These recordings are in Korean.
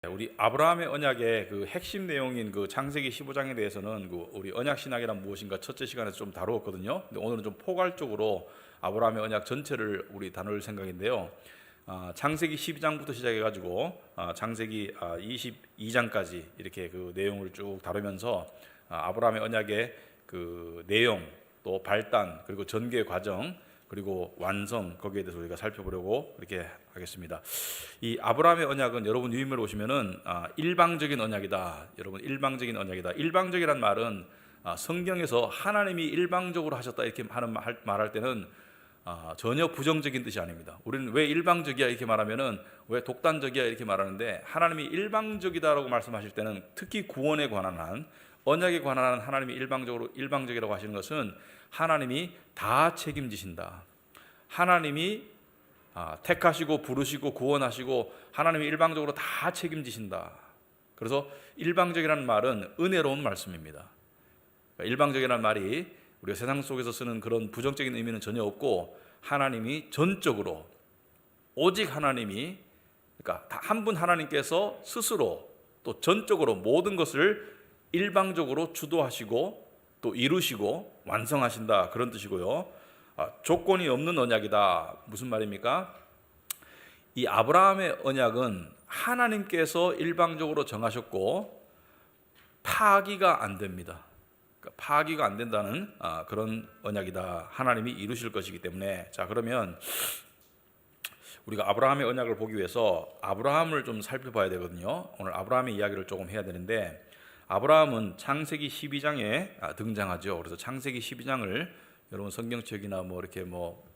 우리 아브라함의 언약의 그 핵심 내용인 그 창세기 15장에 대해서는 그 우리 언약 신학이란 무엇인가 첫째 시간에서 좀 다루었거든요. 근데 오늘은 좀 포괄적으로 아브라함의 언약 전체를 우리 다룰 생각인데요. 창세기 12장부터 시작해가지고 창세기 22장까지 이렇게 그 내용을 쭉 다루면서 아브라함의 언약의 그 내용, 또 발단, 그리고 전개 과정, 그리고 완성, 거기에 대해서 우리가 살펴보려고 이렇게 하겠습니다. 이 아브라함의 언약은 여러분 유인물에 보시면은 일방적인 언약이다. 여러분 일방적인 언약이다. 일방적이란 말은 성경에서 하나님이 일방적으로 하셨다 이렇게 말할 때는 전혀 부정적인 뜻이 아닙니다. 우리는 왜 일방적이야 이렇게 말하면은 왜 독단적이야 이렇게 말하는데, 하나님이 일방적이다라고 말씀하실 때는 특히 구원에 관한 한, 언약에 관한 하나님이 일방적이라고 하시는 것은 하나님이 다 책임지신다. 하나님이 택하시고 부르시고 구원하시고 하나님이 일방적으로 다 책임지신다. 그래서 일방적이라는 말은 은혜로운 말씀입니다. 일방적이라는 말이 우리가 세상 속에서 쓰는 그런 부정적인 의미는 전혀 없고, 하나님이 전적으로, 오직 하나님이, 그러니까 한 분 하나님께서 스스로 또 전적으로 모든 것을 일방적으로 주도하시고 또 이루시고 완성하신다, 그런 뜻이고요. 조건이 없는 언약이다. 무슨 말입니까? 이 아브라함의 언약은 하나님께서 일방적으로 정하셨고 파기가 안 됩니다. 그러니까 파기가 안 된다는 그런 언약이다. 하나님이 이루실 것이기 때문에. 자, 그러면 우리가 아브라함의 언약을 보기 위해서 아브라함을 좀 살펴봐야 되거든요. 오늘 아브라함의 이야기를 조금 해야 되는데, 아브라함은 창세기 12장에 등장하죠. 그래서 창세기 12장을 여러분 성경책이나 이렇게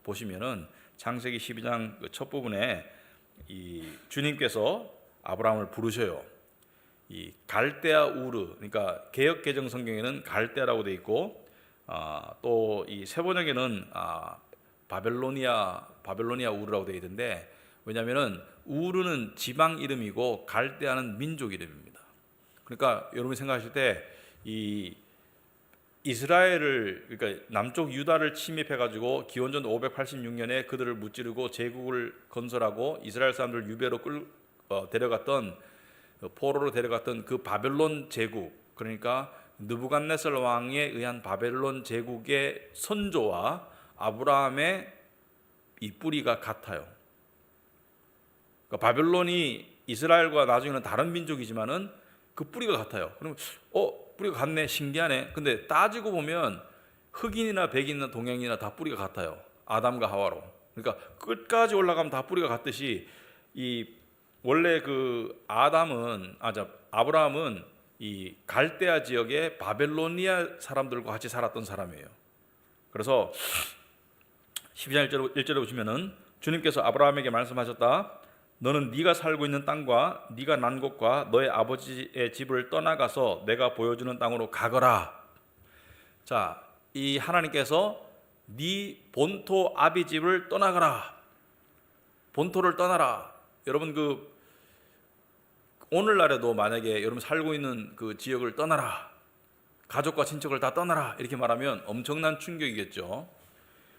보시면은 창세기 12장 그 첫 부분에 이 주님께서 아브라함을 부르셔요. 이 갈대아 우르, 그러니까 개역 개정 성경에는 갈대아라고 돼 있고, 또 이 세번역에는 바벨로니아 우르라고 돼 있는데, 왜냐하면은 우르는 지방 이름이고 갈대아는 민족 이름입니다. 그러니까 여러분이 생각하실 때 이 이스라엘을, 그러니까 남쪽 유다를 침입해 가지고 기원전 586년에 그들을 무찌르고 제국을 건설하고 이스라엘 사람들을 유배로 데려갔던, 포로로 데려갔던 그 바벨론 제국, 그러니까 느부갓네살 왕에 의한 바벨론 제국의 선조와 아브라함의 이 뿌리가 같아요. 그러니까 바벨론이 이스라엘과 나중에는 다른 민족이지만은 그 뿌리가 같아요. 그러면 뿌리가 같네, 신기하네. 근데 따지고 보면 흑인이나 백인이나 동양인이나 다 뿌리가 같아요. 아담과 하와로. 그러니까 끝까지 올라가면 다 뿌리가 같듯이, 이 원래 그 아브라함은 이 갈대아 지역의 바벨로니아 사람들과 같이 살았던 사람이에요. 그래서 12장 1절에 보시면은 주님께서 아브라함에게 말씀하셨다. 너는 네가 살고 있는 땅과 네가 난 곳과 너의 아버지의 집을 떠나가서 내가 보여주는 땅으로 가거라. 자, 이 하나님께서 네 본토 아비 집을 떠나가라. 본토를 떠나라. 여러분 그 오늘날에도 만약에 여러분 살고 있는 그 지역을 떠나라, 가족과 친척을 다 떠나라 이렇게 말하면 엄청난 충격이겠죠.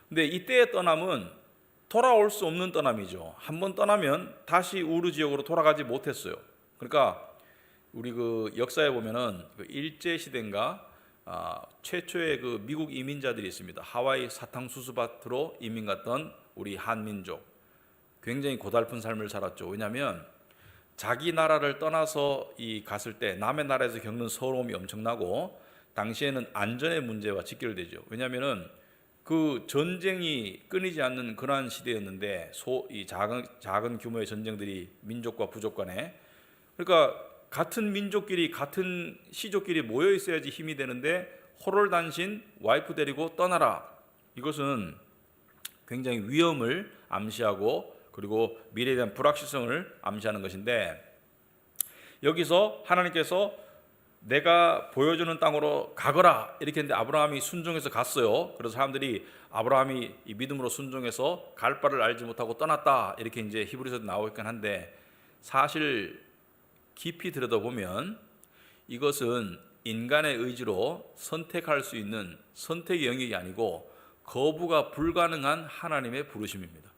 근데 이때의 떠남은 돌아올 수 없는 떠남이죠. 한번 떠나면 다시 우르 지역으로 돌아가지 못했어요. 그러니까 우리 그 역사에 보면은 그 일제 시대인가 최초의 그 미국 이민자들이 있습니다. 하와이 사탕수수밭으로 이민 갔던 우리 한민족, 굉장히 고달픈 삶을 살았죠. 왜냐하면 자기 나라를 떠나서 갔을 때 남의 나라에서 겪는 서러움이 엄청나고, 당시에는 안전의 문제와 직결되죠. 왜냐하면은 그 전쟁이 끊이지 않는 그러한 시대였는데, 이 작은 규모의 전쟁들이 민족과 부족 간에, 그러니까 같은 민족끼리 같은 시족끼리 모여 있어야지 힘이 되는데 호롤단신 와이프 데리고 떠나라. 이것은 굉장히 위험을 암시하고 그리고 미래에 대한 불확실성을 암시하는 것인데, 여기서 하나님께서 내가 보여주는 땅으로 가거라 이렇게 했는데 아브라함이 순종해서 갔어요. 그래서 사람들이 아브라함이 이 믿음으로 순종해서 갈 바를 알지 못하고 떠났다 이렇게 이제 히브리서도 나오고 있긴 한데, 사실 깊이 들여다보면 이것은 인간의 의지로 선택할 수 있는 선택의 영역이 아니고 거부가 불가능한 하나님의 부르심입니다.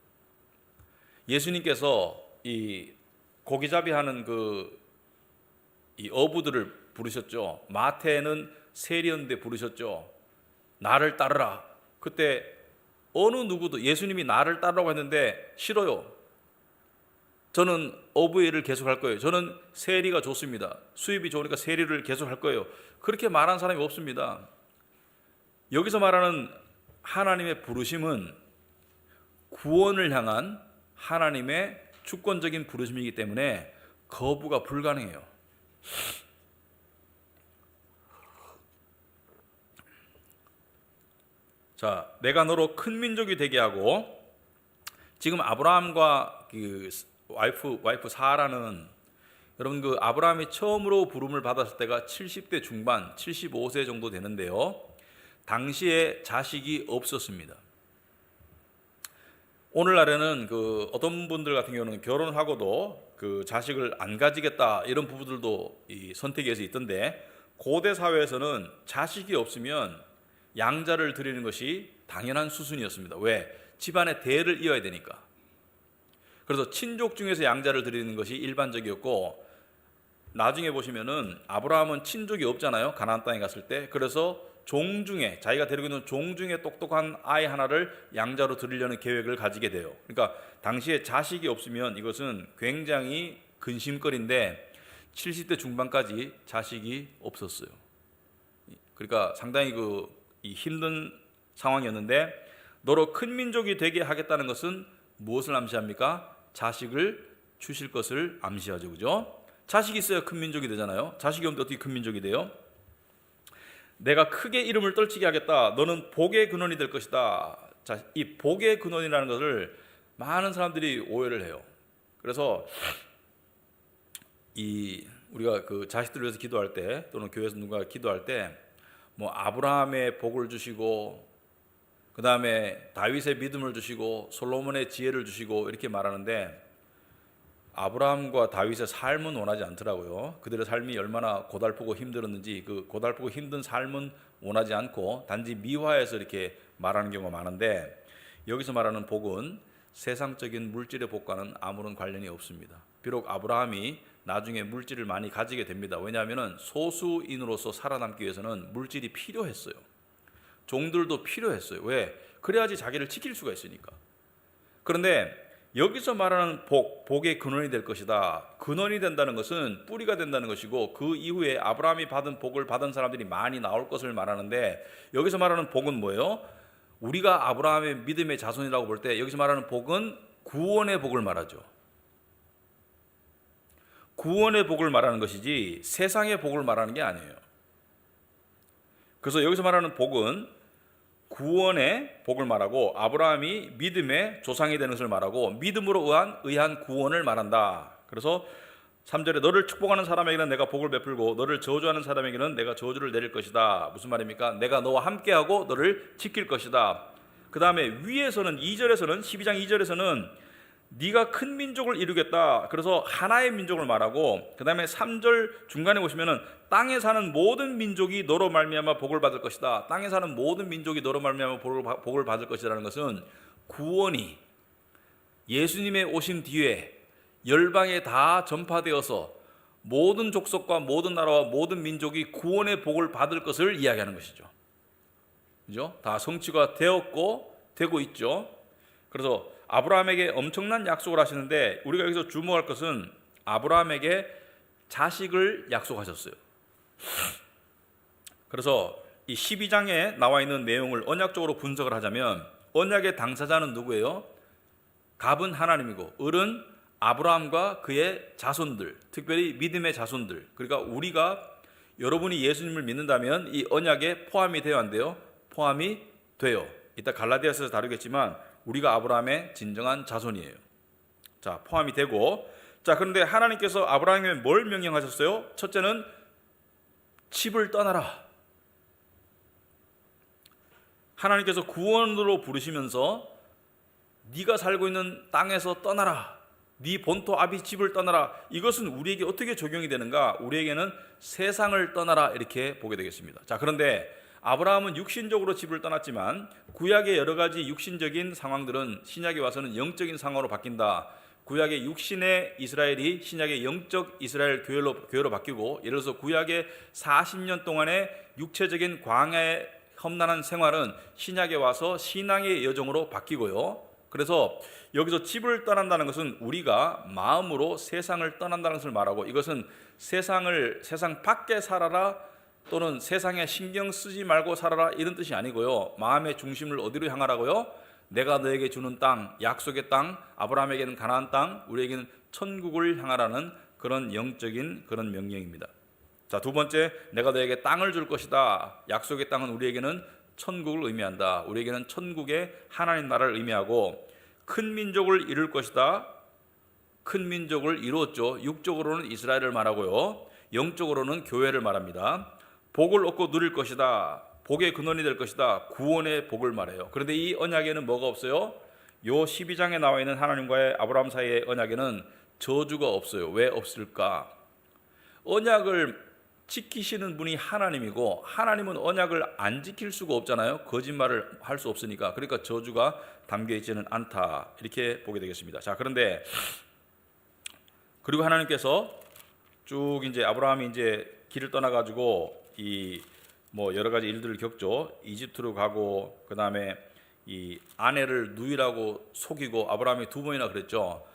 예수님께서 이 고기잡이 하는 그 이 어부들을 부르셨죠. 마태는 세리였는데 부르셨죠. 나를 따르라. 그때 어느 누구도 예수님이 나를 따르라고 했는데 싫어요. 저는 어부의 일을 계속 할 거예요. 저는 세리가 좋습니다. 수입이 좋으니까 세리를 계속 할 거예요. 그렇게 말한 사람이 없습니다. 여기서 말하는 하나님의 부르심은 구원을 향한 하나님의 주권적인 부르심이기 때문에 거부가 불가능해요. 자, 내가 너로 큰 민족이 되게 하고, 지금 아브라함과 그 와이프 사라는, 여러분 그 아브라함이 처음으로 부름을 받았을 때가 70대 중반, 75세 정도 되는데요. 당시에 자식이 없었습니다. 오늘날에는 그 어떤 분들 같은 경우는 결혼하고도 그 자식을 안 가지겠다 이런 부부들도 이 선택에서 있던데, 고대 사회에서는 자식이 없으면 양자를 드리는 것이 당연한 수순이었습니다. 왜? 집안의 대를 이어야 되니까. 그래서 친족 중에서 양자를 드리는 것이 일반적이었고, 나중에 보시면은 아브라함은 친족이 없잖아요. 가나안 땅에 갔을 때. 그래서 종 중에, 자기가 데리고 있는 종 중에 똑똑한 아이 하나를 양자로 드리려는 계획을 가지게 돼요. 그러니까 당시에 자식이 없으면 이것은 굉장히 근심거리인데 70대 중반까지 자식이 없었어요. 그러니까 상당히 이 힘든 상황이었는데, 너로 큰 민족이 되게 하겠다는 것은 무엇을 암시합니까? 자식을 주실 것을 암시하죠. 그죠? 자식이 있어야 큰 민족이 되잖아요. 자식이 없는데 어떻게 큰 민족이 돼요? 내가 크게 이름을 떨치게 하겠다. 너는 복의 근원이 될 것이다. 자, 이 복의 근원이라는 것을 많은 사람들이 오해를 해요. 그래서 우리가 그 자식들을 위해서 기도할 때, 또는 교회에서 누가 기도할 때 뭐 아브라함의 복을 주시고, 그 다음에 다윗의 믿음을 주시고, 솔로몬의 지혜를 주시고 이렇게 말하는데, 아브라함과 다윗의 삶은 원하지 않더라고요. 그들의 삶이 얼마나 고달프고 힘들었는지, 그 고달프고 힘든 삶은 원하지 않고 단지 미화해서 이렇게 말하는 경우가 많은데, 여기서 말하는 복은 세상적인 물질의 복과는 아무런 관련이 없습니다. 비록 아브라함이 나중에 물질을 많이 가지게 됩니다. 왜냐하면 소수인으로서 살아남기 위해서는 물질이 필요했어요. 종들도 필요했어요. 왜? 그래야지 자기를 지킬 수가 있으니까. 그런데 여기서 말하는 복의 근원이 될 것이다. 근원이 된다는 것은 뿌리가 된다는 것이고, 그 이후에 아브라함이 받은 복을 받은 사람들이 많이 나올 것을 말하는데, 여기서 말하는 복은 뭐예요? 우리가 아브라함의 믿음의 자손이라고 볼 때 여기서 말하는 복은 구원의 복을 말하죠. 구원의 복을 말하는 것이지 세상의 복을 말하는 게 아니에요. 그래서 여기서 말하는 복은 구원의 복을 말하고, 아브라함이 믿음의 조상이 되는 것을 말하고, 믿음으로 의한 구원을 말한다. 그래서 3절에 너를 축복하는 사람에게는 내가 복을 베풀고 너를 저주하는 사람에게는 내가 저주를 내릴 것이다. 무슨 말입니까? 내가 너와 함께하고 너를 지킬 것이다. 그 다음에 위에서는 2절에서는 12장 2절에서는 네가 큰 민족을 이루겠다. 그래서 하나의 민족을 말하고, 그 다음에 3절 중간에 보시면은 땅에 사는 모든 민족이 너로 말미암아 복을 받을 것이다. 땅에 사는 모든 민족이 너로 말미암아 복을 받을 것이라는 것은 구원이 예수님의 오심 뒤에 열방에 다 전파되어서 모든 족속과 모든 나라와 모든 민족이 구원의 복을 받을 것을 이야기하는 것이죠. 그죠? 다 성취가 되었고 되고 있죠. 그래서 아브라함에게 엄청난 약속을 하시는데, 우리가 여기서 주목할 것은 아브라함에게 자식을 약속하셨어요. 그래서 이 12장에 나와 있는 내용을 언약적으로 분석을 하자면, 언약의 당사자는 누구예요? 갑은 하나님이고 을은 아브라함과 그의 자손들, 특별히 믿음의 자손들. 그러니까 우리가, 여러분이 예수님을 믿는다면 이 언약에 포함이 되어야 한대요. 포함이 돼요. 이따 갈라디아서에서 다루겠지만 우리가 아브라함의 진정한 자손이에요. 자, 포함이 되고, 자, 그런데 하나님께서 아브라함에게 뭘 명령하셨어요? 첫째는 집을 떠나라. 하나님께서 구원으로 부르시면서 네가 살고 있는 땅에서 떠나라. 네 본토 아비 집을 떠나라. 이것은 우리에게 어떻게 적용이 되는가? 우리에게는 세상을 떠나라 이렇게 보게 되겠습니다. 자, 그런데 아브라함은 육신적으로 집을 떠났지만 구약의 여러 가지 육신적인 상황들은 신약에 와서는 영적인 상황으로 바뀐다. 구약의 육신의 이스라엘이 신약의 영적 이스라엘 교회로 바뀌고, 예를 들어서 구약의 40년 동안의 육체적인 광야의 험난한 생활은 신약에 와서 신앙의 여정으로 바뀌고요. 그래서 여기서 집을 떠난다는 것은 우리가 마음으로 세상을 떠난다는 것을 말하고, 이것은 세상 밖에 살아라 또는 세상에 신경 쓰지 말고 살아라 이런 뜻이 아니고요. 마음의 중심을 어디로 향하라고요? 내가 너에게 주는 땅, 약속의 땅, 아브라함에게는 가나안 땅, 우리에게는 천국을 향하라는 그런 영적인 그런 명령입니다. 자, 두 번째, 내가 너에게 땅을 줄 것이다. 약속의 땅은 우리에게는 천국을 의미한다. 우리에게는 천국의 하나님 나라를 의미하고, 큰 민족을 이룰 것이다. 큰 민족을 이루었죠. 육적으로는 이스라엘을 말하고요, 영적으로는 교회를 말합니다. 복을 얻고 누릴 것이다. 복의 근원이 될 것이다. 구원의 복을 말해요. 그런데 이 언약에는 뭐가 없어요? 요 12장에 나와 있는 하나님과의 아브라함 사이의 언약에는 저주가 없어요. 왜 없을까? 언약을 지키시는 분이 하나님이고, 하나님은 언약을 안 지킬 수가 없잖아요. 거짓말을 할 수 없으니까. 그러니까 저주가 담겨 있지는 않다, 이렇게 보게 되겠습니다. 자, 그런데 그리고 하나님께서 쭉 이제 아브라함이 이제 길을 떠나 가지고 여러 가지 일들을 겪죠. 이집트로 가고, 그 다음에 이 아내를 누이라고 속이고, 아브라함이 2번이나 그랬죠.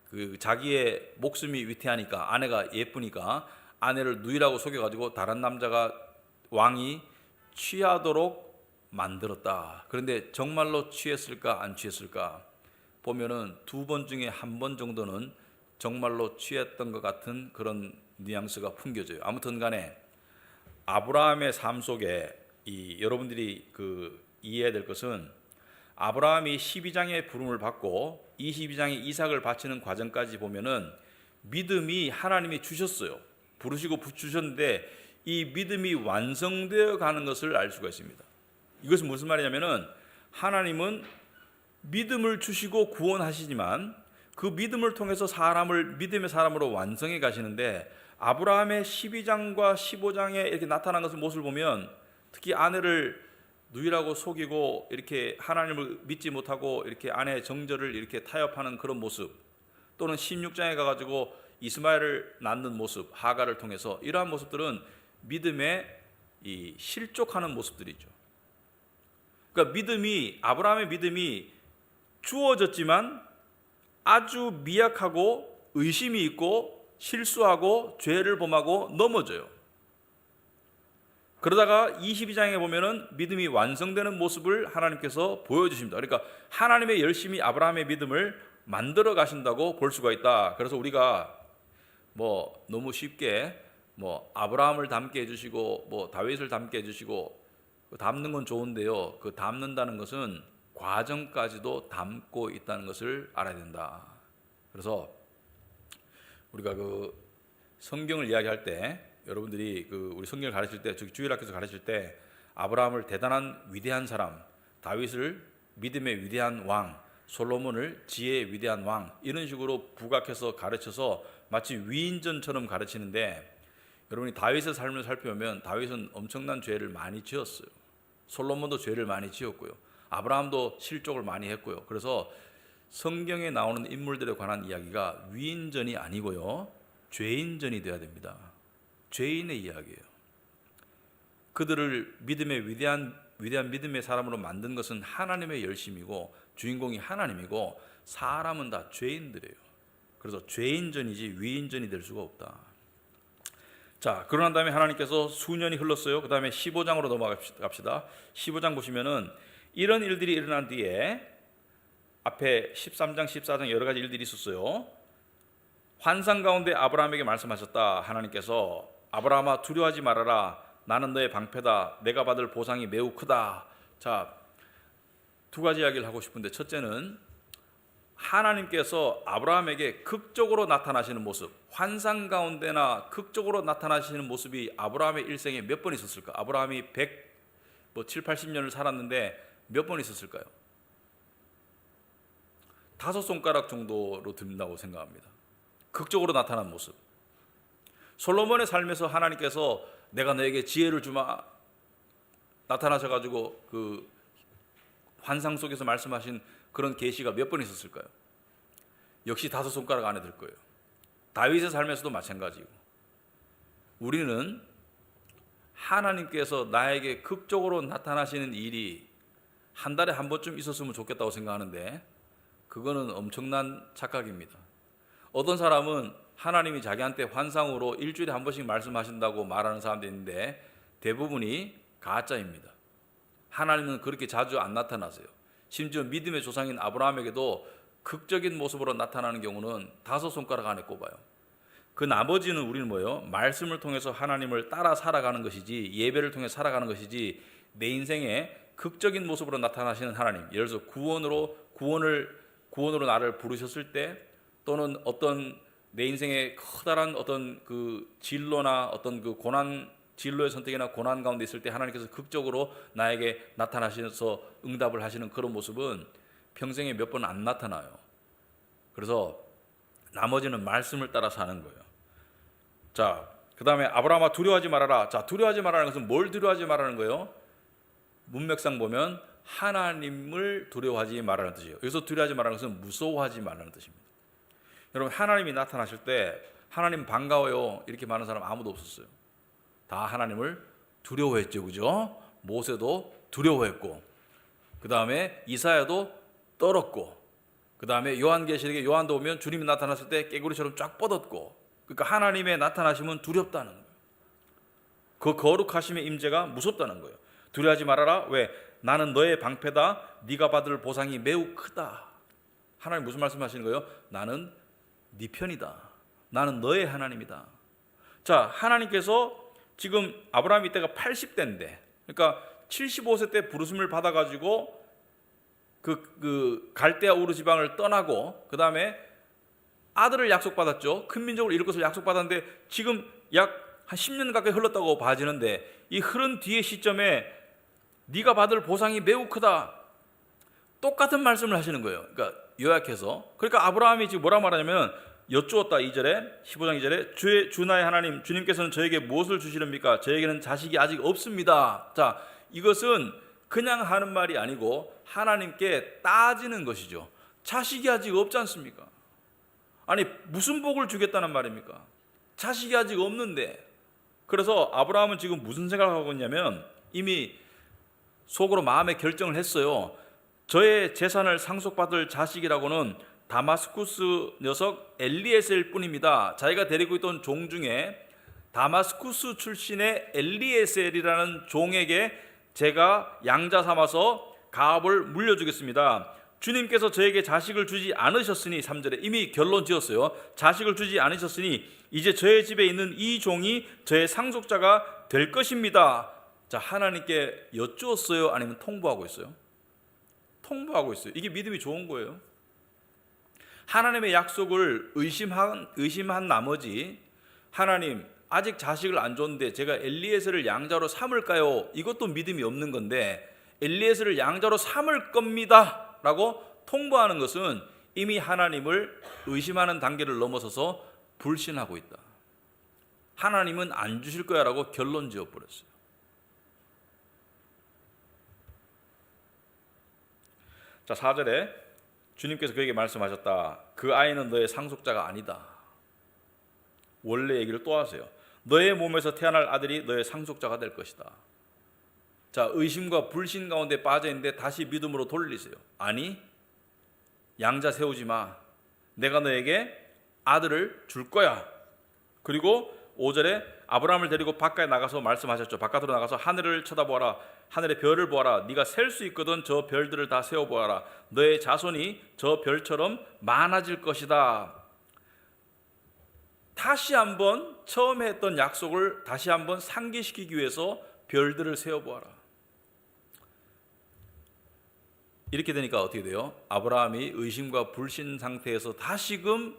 그 자기의 목숨이 위태하니까, 아내가 예쁘니까 아내를 누이라고 속여가지고 다른 남자가 왕이 취하도록 만들었다. 그런데 정말로 취했을까 안 취했을까 보면은 2번 중에 1번 정도는 정말로 취했던 것 같은 그런 뉘앙스가 풍겨져요. 아무튼 간에 아브라함의 삶 속에 여러분들이 이해해야 될 것은, 아브라함이 12장의 부름을 받고 22장에 이삭을 바치는 과정까지 보면은 믿음이 하나님이 주셨어요. 부르시고 주셨는데 이 믿음이 완성되어 가는 것을 알 수가 있습니다. 이것은 무슨 말이냐면은, 하나님은 믿음을 주시고 구원하시지만 그 믿음을 통해서 사람을 믿음의 사람으로 완성해 가시는데, 아브라함의 12장과 15장에 이렇게 나타난 것을 모습을 보면, 특히 아내를 누이라고 속이고 이렇게 하나님을 믿지 못하고 이렇게 아내의 정절을 이렇게 타협하는 그런 모습, 또는 16장에 가가지고 이스마엘을 낳는 모습, 하가를 통해서, 이러한 모습들은 믿음에 실족하는 모습들이죠. 그러니까 아브라함의 믿음이 주어졌지만 아주 미약하고 의심이 있고 실수하고 죄를 범하고 넘어져요. 그러다가 22장에 보면은 믿음이 완성되는 모습을 하나님께서 보여주십니다. 그러니까 하나님의 열심히 아브라함의 믿음을 만들어 가신다고 볼 수가 있다. 그래서 우리가 너무 쉽게 아브라함을 닮게 해주시고 다윗을 닮게 해주시고, 닮는 건 좋은데요, 그 닮는다는 것은 과정까지도 담고 있다는 것을 알아야 된다. 그래서 우리가 성경을 이야기할 때, 여러분들이 우리 성경을 가르칠 때, 주일학교에서 가르칠 때, 아브라함을 대단한 위대한 사람, 다윗을 믿음의 위대한 왕, 솔로몬을 지혜의 위대한 왕, 이런 식으로 부각해서 가르쳐서 마치 위인전처럼 가르치는데, 여러분이 다윗의 삶을 살펴보면 다윗은 엄청난 죄를 많이 지었어요. 솔로몬도 죄를 많이 지었고요, 아브라함도 실족을 많이 했고요. 그래서 성경에 나오는 인물들에 관한 이야기가 위인전이 아니고요, 죄인전이 되어야 됩니다. 죄인의 이야기예요. 그들을 믿음의 위대한 믿음의 사람으로 만든 것은 하나님의 열심이고, 주인공이 하나님이고, 사람은 다 죄인들이에요. 그래서 죄인전이지 위인전이 될 수가 없다. 자, 그러난 다음에 하나님께서 수년이 흘렀어요. 그 다음에 15장으로 넘어갑시다. 15장 보시면은 이런 일들이 일어난 뒤에 앞에 13장, 14장 여러 가지 일들이 있었어요. 환상 가운데 아브라함에게 말씀하셨다. 하나님께서, 아브라함아 두려워하지 말아라. 나는 너의 방패다. 내가 받을 보상이 매우 크다. 자, 2가지 이야기를 하고 싶은데, 첫째는 하나님께서 아브라함에게 극적으로 나타나시는 모습, 환상 가운데나 극적으로 나타나시는 모습이 아브라함의 일생에 몇 번 있었을까? 아브라함이 7, 80년을 살았는데 몇 번 있었을까요? 5손가락 정도로 든다고 생각합니다. 극적으로 나타난 모습. 솔로몬의 삶에서 하나님께서 내가 너에게 지혜를 주마 나타나셔가지고 환상 속에서 말씀하신 그런 계시가 몇 번 있었을까요? 역시 5손가락 안에 들 거예요. 다윗의 삶에서도 마찬가지고, 우리는 하나님께서 나에게 극적으로 나타나시는 일이 한 달에 한 번쯤 있었으면 좋겠다고 생각하는데 그거는 엄청난 착각입니다. 어떤 사람은 하나님이 자기한테 환상으로 일주일에 한 번씩 말씀하신다고 말하는 사람도 있는데 대부분이 가짜입니다. 하나님은 그렇게 자주 안 나타나세요. 심지어 믿음의 조상인 아브라함에게도 극적인 모습으로 나타나는 경우는 5손가락 안에 꼽아요. 그 나머지는 우리는 뭐예요? 말씀을 통해서 하나님을 따라 살아가는 것이지, 예배를 통해 살아가는 것이지, 내 인생에 극적인 모습으로 나타나시는 하나님, 예를 들어서 구원으로 나를 부르셨을 때, 또는 어떤 내 인생에 커다란 어떤 그 진로나 어떤 그 진로의 선택이나 고난 가운데 있을 때 하나님께서 극적으로 나에게 나타나셔서 응답을 하시는 그런 모습은 평생에 몇 번 안 나타나요. 그래서 나머지는 말씀을 따라 사는 거예요. 자, 그 다음에 아브라함아 두려워하지 말아라. 자, 두려워하지 말라는 것은 뭘 두려워하지 말라는 거예요? 문맥상 보면 하나님을 두려워하지 말라는 뜻이에요. 여기서 두려워하지 말라는 것은 무서워하지 말라는 뜻입니다. 여러분, 하나님이 나타나실 때 하나님 반가워요 이렇게 말하는 사람 아무도 없었어요. 다 하나님을 두려워했죠, 그죠? 모세도 두려워했고, 그 다음에 이사야도 떨었고, 그 다음에 요한계시록에 요한도 보면 주님이 나타났을 때 깨구리처럼 쫙 뻗었고, 그러니까 하나님의 나타나심은 두렵다는 거예요. 그 거룩하심의 임재가 무섭다는 거예요. 두려워하지 말아라. 왜? 나는 너의 방패다. 네가 받을 보상이 매우 크다. 하나님 무슨 말씀하시는 거예요? 나는 네 편이다. 나는 너의 하나님이다. 자, 하나님께서 지금 아브라함이 때가 80대인데, 그러니까 75세 때 부르심을 받아가지고 그 갈대아 우르 지방을 떠나고, 그 다음에 아들을 약속받았죠. 큰 민족을 이룰 것을 약속받았는데 지금 약 한 10년 가까이 흘렀다고 봐지는데, 이 흐른 뒤의 시점에 네가 받을 보상이 매우 크다. 똑같은 말씀을 하시는 거예요. 그러니까 요약해서, 그러니까 아브라함이 지금 뭐라 말하냐면, 여쭈었다. 2절에 15장 2절에 주 나의 하나님, 주님께서는 저에게 무엇을 주시렵니까? 저에게는 자식이 아직 없습니다. 자, 이것은 그냥 하는 말이 아니고 하나님께 따지는 것이죠. 자식이 아직 없지 않습니까? 아니, 무슨 복을 주겠다는 말입니까? 자식이 아직 없는데. 그래서 아브라함은 지금 무슨 생각을 하고 있냐면, 이미 속으로 마음의 결정을 했어요. 저의 재산을 상속받을 자식이라고는 다마스쿠스 녀석 엘리에셀 뿐입니다. 자기가 데리고 있던 종 중에 다마스쿠스 출신의 엘리에셀이라는 종에게 제가 양자 삼아서 가업을 물려주겠습니다. 주님께서 저에게 자식을 주지 않으셨으니, 3절에 이미 결론 지었어요. 자식을 주지 않으셨으니 이제 저의 집에 있는 이 종이 저의 상속자가 될 것입니다. 자, 하나님께 여쭈었어요? 아니면 통보하고 있어요? 통보하고 있어요. 이게 믿음이 좋은 거예요. 하나님의 약속을 의심한 나머지, 하나님 아직 자식을 안 줬는데 제가 엘리에셀을 양자로 삼을까요? 이것도 믿음이 없는 건데, 엘리에셀을 양자로 삼을 겁니다 라고 통보하는 것은 이미 하나님을 의심하는 단계를 넘어서서 불신하고 있다. 하나님은 안 주실 거야 라고 결론 지어버렸어요. 자, 4절에 주님께서 그에게 말씀하셨다. 그 아이는 너의 상속자가 아니다. 원래 얘기를 또 하세요. 너의 몸에서 태어날 아들이 너의 상속자가 될 것이다. 자, 의심과 불신 가운데 빠져 있는데 다시 믿음으로 돌리세요. 아니, 양자 세우지 마. 내가 너에게 아들을 줄 거야. 그리고 5절에 아브라함을 데리고 바깥에 나가서 말씀하셨죠. 바깥으로 나가서 하늘을 쳐다보아라. 하늘의 별을 보아라. 네가 셀 수 있거든 저 별들을 다 세어보아라. 너의 자손이 저 별처럼 많아질 것이다. 다시 한번 처음에 했던 약속을 다시 한번 상기시키기 위해서 별들을 세어보아라. 이렇게 되니까 어떻게 돼요? 아브라함이 의심과 불신 상태에서 다시금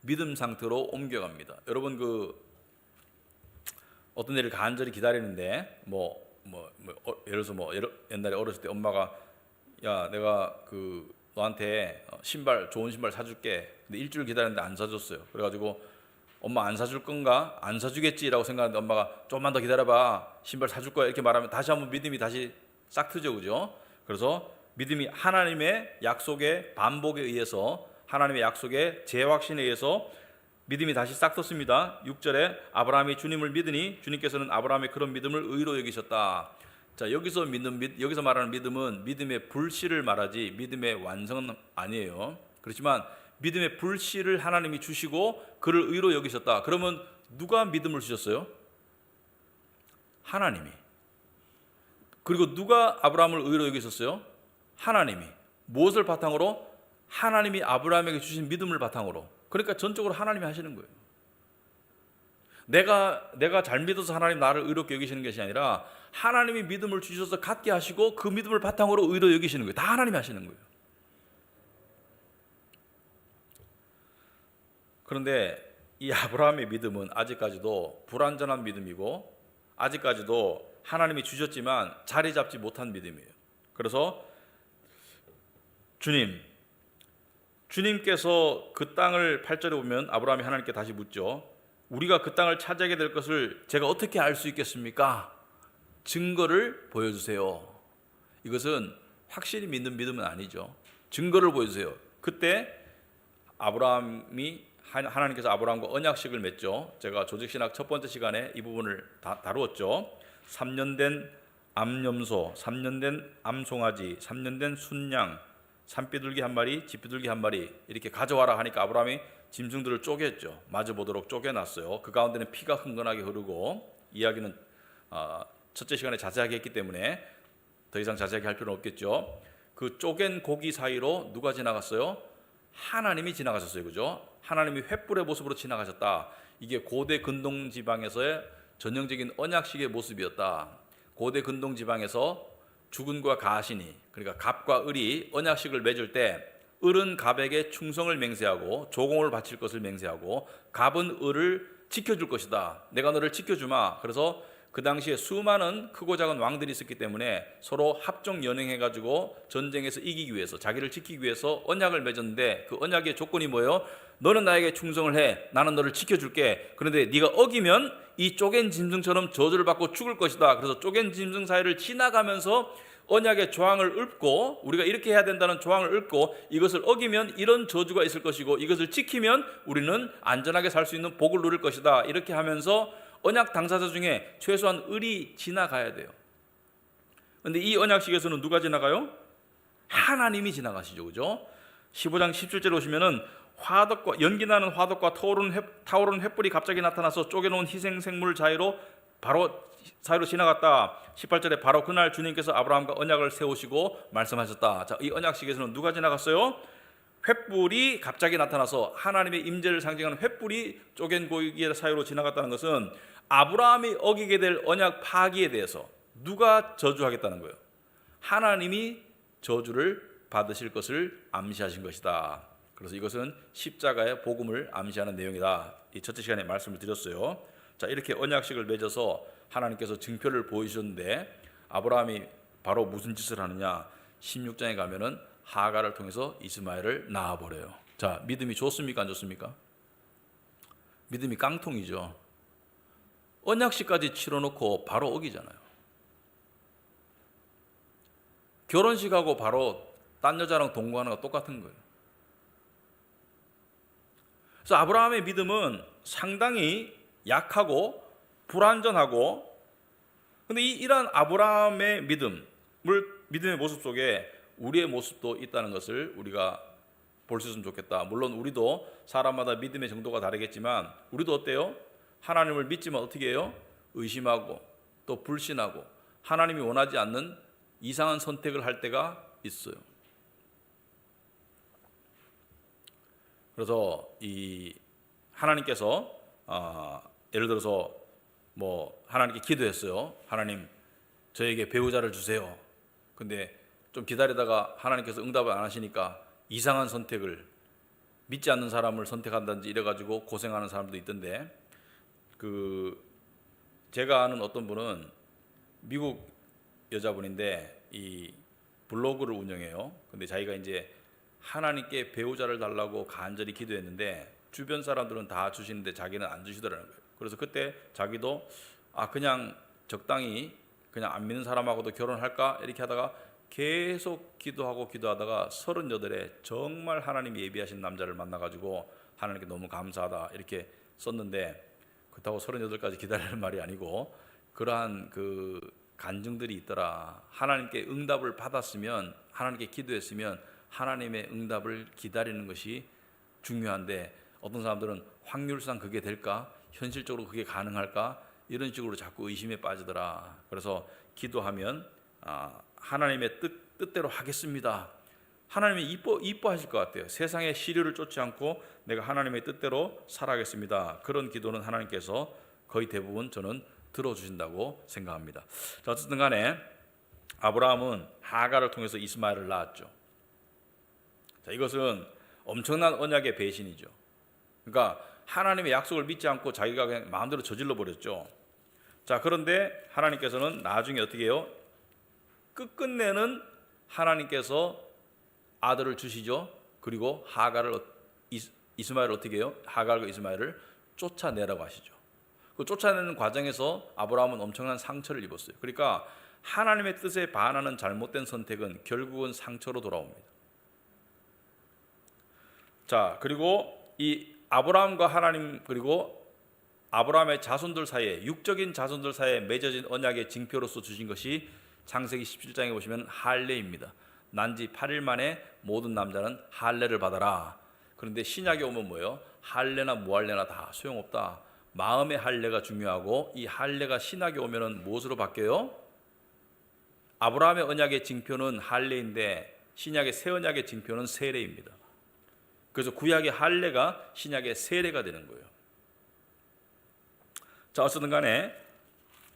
믿음 상태로 옮겨갑니다. 여러분, 어떤 일을 간절히 기다리는데 예를 들어서 옛날에 어렸을 때 엄마가, 야, 내가 너한테 좋은 신발 사줄게. 근데 일주일 기다렸는데 안 사줬어요. 그래가지고 엄마 안 사줄 건가? 안 사주겠지라고 생각하는데 엄마가 조금만 더 기다려봐. 신발 사줄 거야. 이렇게 말하면 다시 한번 믿음이 다시 싹 트죠, 그죠? 그래서 믿음이 하나님의 약속의 반복에 의해서 하나님의 약속에 재확신에 의해서 믿음이 다시 싹 텄습니다. 6절에 아브라함이 주님을 믿으니 주님께서는 아브라함의 그런 믿음을 의로 여기셨다. 자, 여기서 말하는 믿음은 믿음의 불씨를 말하지 믿음의 완성은 아니에요. 그렇지만 믿음의 불씨를 하나님이 주시고 그를 의로 여기셨다. 그러면 누가 믿음을 주셨어요? 하나님이. 그리고 누가 아브라함을 의로 여기셨어요? 하나님이. 무엇을 바탕으로? 하나님이 아브라함에게 주신 믿음을 바탕으로. 그러니까 전적으로 하나님이 하시는 거예요. 내가 잘 믿어서 하나님 나를 의롭게 여기시는 것이 아니라 하나님이 믿음을 주셔서 갖게 하시고 그 믿음을 바탕으로 의로 여기시는 거예요. 다 하나님이 하시는 거예요. 그런데 이 아브라함의 믿음은 아직까지도 불완전한 믿음이고 아직까지도 하나님이 주셨지만 자리 잡지 못한 믿음이에요. 그래서 주님께서 그 땅을 8절에 보면 아브라함이 하나님께 다시 묻죠. 우리가 그 땅을 차지하게 될 것을 제가 어떻게 알 수 있겠습니까? 증거를 보여주세요. 이것은 확실히 믿는 믿음은 아니죠. 증거를 보여주세요. 그때 하나님께서 아브라함과 언약식을 맺죠. 제가 조직신학 첫 번째 시간에 이 부분을 다루었죠. 3년 된 암염소, 3년 된 암송아지, 3년 된 순양, 산비둘기 한 마리, 집비둘기 한 마리 이렇게 가져와라 하니까 아브라함이 짐승들을 쪼개죠. 맞아보도록 쪼개놨어요. 그 가운데는 피가 흥건하게 흐르고 이야기는 첫째 시간에 자세하게 했기 때문에 더 이상 자세하게 할 필요는 없겠죠. 그 쪼갠 고기 사이로 누가 지나갔어요? 하나님이 지나가셨어요. 그죠? 하나님이 횃불의 모습으로 지나가셨다. 이게 고대 근동 지방에서의 전형적인 언약식의 모습이었다. 고대 근동 지방에서 주군과 가신이, 그러니까 갑과 을이 언약식을 맺을 때 을은 갑에게 충성을 맹세하고 조공을 바칠 것을 맹세하고 갑은 을을 지켜줄 것이다. 내가 너를 지켜주마. 그래서 그 당시에 수많은 크고 작은 왕들이 있었기 때문에 서로 합종 연행해가지고 전쟁에서 이기기 위해서, 자기를 지키기 위해서 언약을 맺었는데 그 언약의 조건이 뭐예요? 너는 나에게 충성을 해. 나는 너를 지켜줄게. 그런데 네가 어기면 이 쪼갠 짐승처럼 저주를 받고 죽을 것이다. 그래서 쪼갠 짐승 사이를 지나가면서 언약의 조항을 읊고, 우리가 이렇게 해야 된다는 조항을 읊고, 이것을 어기면 이런 저주가 있을 것이고 이것을 지키면 우리는 안전하게 살 수 있는 복을 누릴 것이다. 이렇게 하면서 언약 당사자 중에 최소한 을이 지나가야 돼요. 그런데 이 언약식에서는 누가 지나가요? 하나님이 지나가시죠. 그죠? 15장 17절에 오시면은 연기나는 화덕과 타오르는 횃불이 갑자기 나타나서 쪼개놓은 희생생물 사이로 지나갔다. 18절에 바로 그날 주님께서 아브라함과 언약을 세우시고 말씀하셨다. 자, 이 언약식에서는 누가 지나갔어요? 횃불이 갑자기 나타나서 하나님의 임재를 상징하는 횃불이 쪼갠 고기 사이로 지나갔다는 것은 아브라함이 어기게 될 언약 파기에 대해서 누가 저주하겠다는 거예요? 하나님이 저주를 받으실 것을 암시하신 것이다. 그래서 이것은 십자가의 복음을 암시하는 내용이다. 이 첫째 시간에 말씀을 드렸어요. 자, 이렇게 언약식을 맺어서 하나님께서 증표를 보이셨는데 아브라함이 바로 무슨 짓을 하느냐? 16장에 가면은 하갈을 통해서 이스마엘을 낳아버려요. 자, 믿음이 좋습니까? 안 좋습니까? 믿음이 깡통이죠. 언약식까지 치러놓고 바로 어기잖아요. 결혼식하고 바로 딴 여자랑 동거하는 거 똑같은 거예요. 그래서 아브라함의 믿음은 상당히 약하고 불완전하고, 근데 이러한 아브라함의 믿음의 모습 속에 우리의 모습도 있다는 것을 우리가 볼 수 있으면 좋겠다. 물론 우리도 사람마다 믿음의 정도가 다르겠지만 우리도 어때요? 하나님을 믿지만 어떻게 해요? 의심하고 또 불신하고 하나님이 원하지 않는 이상한 선택을 할 때가 있어요. 그래서 이 하나님께서 예를 들어서 하나님께 기도했어요. 하나님, 저에게 배우자를 주세요. 근데 좀 기다리다가 하나님께서 응답을 안 하시니까 이상한 선택을, 믿지 않는 사람을 선택한다든지 이래가지고 고생하는 사람도 있던데, 제가 아는 어떤 분은 미국 여자분인데 이 블로그를 운영해요. 근데 자기가 이제 하나님께 배우자를 달라고 간절히 기도했는데 주변 사람들은 다 주시는데 자기는 안 주시더라는 거예요. 그래서 그때 자기도 그냥 적당히 그냥 안 믿는 사람하고도 결혼할까 이렇게 하다가 계속 기도하고 기도하다가 38에 정말 하나님이 예비하신 남자를 만나가지고 하나님께 너무 감사하다 이렇게 썼는데, 그렇다고 38까지 기다리는 말이 아니고 그러한 그 간증들이 있더라. 하나님께 응답을 받았으면, 하나님께 기도했으면 하나님의 응답을 기다리는 것이 중요한데, 어떤 사람들은 확률상 그게 될까? 현실적으로 그게 가능할까? 이런 식으로 자꾸 의심에 빠지더라. 그래서 기도하면 하나님의 뜻대로 하겠습니다. 하나님이 이뻐하실 것 같아요. 세상의 시류를 쫓지 않고 내가 하나님의 뜻대로 살아가겠습니다. 그런 기도는 하나님께서 거의 대부분 저는 들어주신다고 생각합니다. 자, 어쨌든 간에 아브라함은 하갈을 통해서 이스마엘을 낳았죠. 자, 이것은 엄청난 언약의 배신이죠. 그러니까 하나님의 약속을 믿지 않고 자기가 그냥 마음대로 저질러 버렸죠. 자, 그런데 하나님께서는 나중에 어떻게 해요? 끝끝내는 하나님께서 아들을 주시죠. 그리고 이스마엘을 어떻게 해요? 하갈과 이스마엘을 쫓아내라고 하시죠. 그 쫓아내는 과정에서 아브라함은 엄청난 상처를 입었어요. 그러니까 하나님의 뜻에 반하는 잘못된 선택은 결국은 상처로 돌아옵니다. 자, 그리고 이 아브라함과 하나님, 그리고 아브라함의 자손들 사이에, 육적인 자손들 사이에 맺어진 언약의 징표로서 주신 것이 창세기 17장에 보시면 할례입니다. 난지 8일 만에 모든 남자는 할례를 받아라. 그런데 신약에 오면 뭐예요? 할례나 무할례나 다 소용없다. 마음의 할례가 중요하고, 이 할례가 신약에 오면은 무엇으로 바뀌어요? 아브라함의 언약의 징표는 할례인데 신약의 새 언약의 징표는 세례입니다. 그래서 구약의 할례가 신약의 세례가 되는 거예요. 자, 어쨌든 간에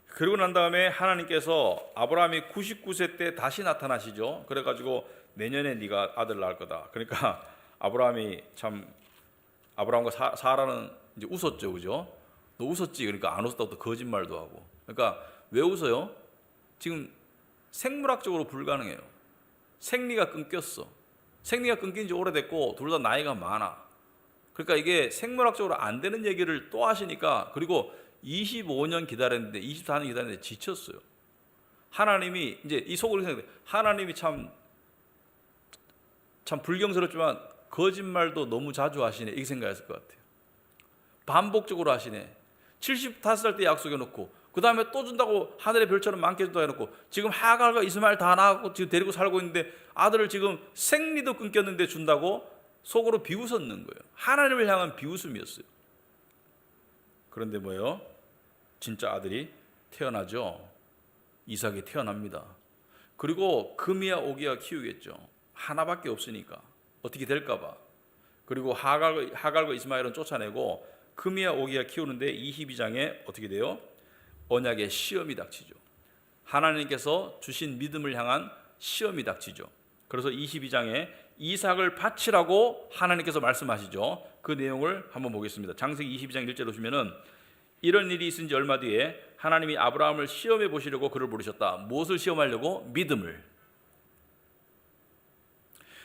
그러고 난 다음에 하나님께서 아브라함이 99세 때 다시 나타나시죠. 그래가지고 내년에 네가 아들 낳을 거다. 그러니까 아브라함과 사라는 이제 웃었죠, 그죠? 너 웃었지? 그러니까 안 웃었다고 또 거짓말도 하고. 그러니까 왜 웃어요? 지금 생물학적으로 불가능해요. 생리가 끊겼어. 생리가 끊긴 지 오래됐고 둘 다 나이가 많아. 그러니까 이게 생물학적으로 안 되는 얘기를 또 하시니까, 그리고 25년 기다렸는데 24년 기다렸는데 지쳤어요. 하나님이 이제 이 속으로 생각해, 하나님이 참 불경스럽지만 거짓말도 너무 자주 하시네, 이렇게 생각했을 것 같아요. 반복적으로 하시네. 75살 때 약속해 놓고 그 다음에 또 준다고 하늘의 별처럼 많게 준다고 해놓고, 지금 하갈과 이스마엘 다 낳았고 지금 데리고 살고 있는데 아들을 지금 생리도 끊겼는데 준다고 속으로 비웃었는 거예요. 하나님을 향한 비웃음이었어요. 그런데 뭐예요? 진짜 아들이 태어나죠. 이삭이 태어납니다. 그리고 금이야 오기야 키우겠죠. 하나밖에 없으니까 어떻게 될까 봐. 그리고 하갈과 이스마엘은 쫓아내고 금이야 오기야 키우는데 22장에 어떻게 돼요? 언약의 시험이 닥치죠. 하나님께서 주신 믿음을 향한 시험이 닥치죠. 그래서 22장에 이삭을 바치라고 하나님께서 말씀하시죠. 그 내용을 한번 보겠습니다. 창세기 22장 1절에 보시면은, 이런 일이 있은 지 얼마 뒤에 하나님이 아브라함을 시험해 보시려고 그를 부르셨다. 무엇을 시험하려고? 믿음을.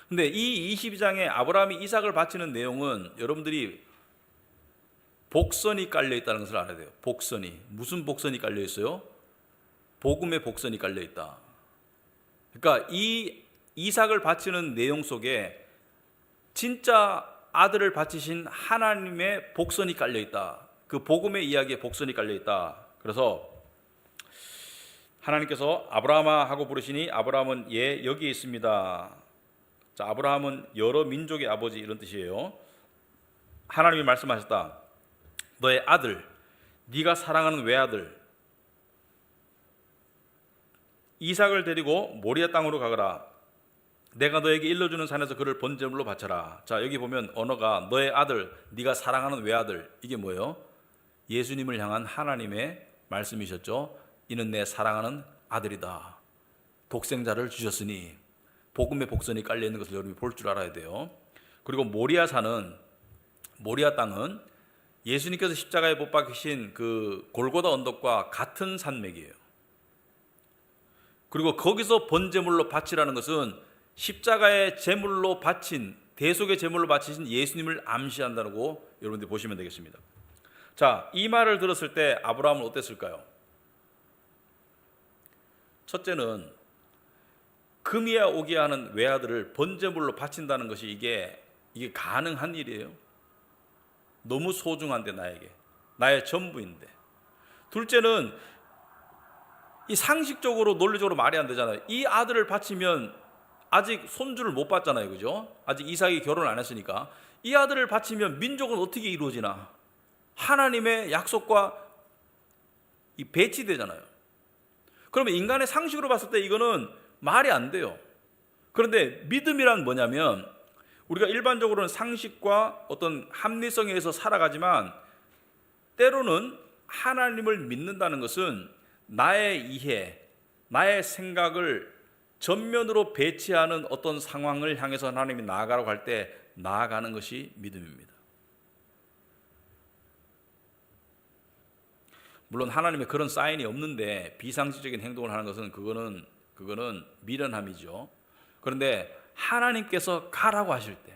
근데 이 22장에 아브라함이 이삭을 바치는 내용은 여러분들이 복선이 깔려 있다는 것을 알아야 돼요. 복선이. 무슨 복선이 깔려 있어요? 복음의 복선이 깔려 있다. 그러니까 이 이삭을 바치는 내용 속에 진짜 아들을 바치신 하나님의 복선이 깔려 있다. 그 복음의 이야기에 복선이 깔려 있다. 그래서 하나님께서 아브라함아 하고 부르시니 아브라함은 예 여기에 있습니다. 자, 아브라함은 여러 민족의 아버지, 이런 뜻이에요. 하나님이 말씀하셨다. 너의 아들, 네가 사랑하는 외아들 이삭을 데리고 모리아 땅으로 가거라. 내가 너에게 일러주는 산에서 그를 번제물로 바쳐라. 자, 여기 보면 언어가 너의 아들, 네가 사랑하는 외아들, 이게 뭐예요? 예수님을 향한 하나님의 말씀이셨죠. 이는 내 사랑하는 아들이다. 독생자를 주셨으니 복음의 복선이 깔려 있는 것을 여러분이 볼 줄 알아야 돼요. 그리고 모리아 땅은 예수님께서 십자가에 못 박히신 그 골고다 언덕과 같은 산맥이에요. 그리고 거기서 번제물로 바치라는 것은 십자가의 제물로 바친, 대속의 제물로 바치신 예수님을 암시한다고 여러분들이 보시면 되겠습니다. 자, 이 말을 들었을 때 아브라함은 어땠을까요? 첫째는 금이야 오기야 하는 외아들을 번제물로 바친다는 것이 이게 가능한 일이에요? 너무 소중한데, 나의 전부인데. 둘째는 이 상식적으로 논리적으로 말이 안 되잖아요. 이 아들을 바치면 아직 손주를 못 봤잖아요, 그죠? 아직 이삭이 결혼을 안 했으니까. 이 아들을 바치면 민족은 어떻게 이루어지나? 하나님의 약속과 이 배치되잖아요. 그러면 인간의 상식으로 봤을 때 이거는 말이 안 돼요. 그런데 믿음이란 뭐냐면, 우리가 일반적으로는 상식과 어떤 합리성에 의해서 살아가지만, 때로는 하나님을 믿는다는 것은 나의 이해, 나의 생각을 전면으로 배치하는 어떤 상황을 향해서 하나님이 나아가라고 할 때 나아가는 것이 믿음입니다. 물론 하나님의 그런 사인이 없는데 비상식적인 행동을 하는 것은 그거는 미련함이죠. 그런데 하나님께서 가라고 하실 때,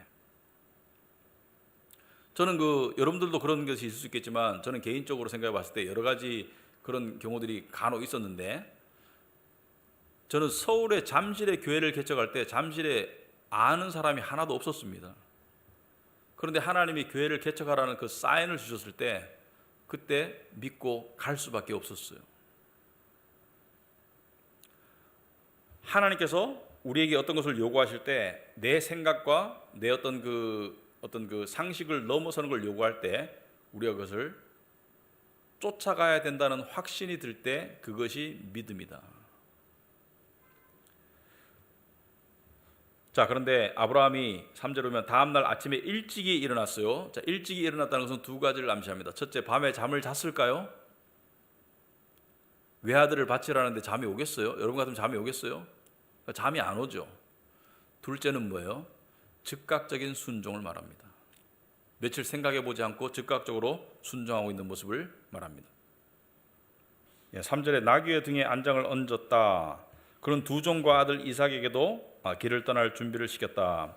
저는 여러분들도 그런 것이 있을 수 있겠지만, 저는 개인적으로 생각해 봤을 때 여러 가지 그런 경우들이 간혹 있었는데, 저는 서울에 잠실에 교회를 개척할 때 잠실에 아는 사람이 하나도 없었습니다. 그런데 하나님이 교회를 개척하라는 그 사인을 주셨을 때 그때 믿고 갈 수밖에 없었어요. 하나님께서 우리에게 어떤 것을 요구하실 때 내 생각과 내 어떤 그 상식을 넘어서는 걸 요구할 때 우리가 그것을 쫓아가야 된다는 확신이 들 때 그것이 믿음이다. 자, 그런데 아브라함이 3절에 보면 다음날 아침에 일찍이 일어났어요. 자, 일찍이 일어났다는 것은 두 가지를 암시합니다. 첫째, 밤에 잠을 잤을까요? 외아들을 바치라는데 잠이 오겠어요? 여러분 같으면 잠이 오겠어요? 잠이 안 오죠. 둘째는 뭐예요? 즉각적인 순종을 말합니다. 며칠 생각해 보지 않고 즉각적으로 순종하고 있는 모습을 말합니다. 3절에 나귀의 등에 안장을 얹었다. 그런 두 종과 아들 이삭에게도 길을 떠날 준비를 시켰다.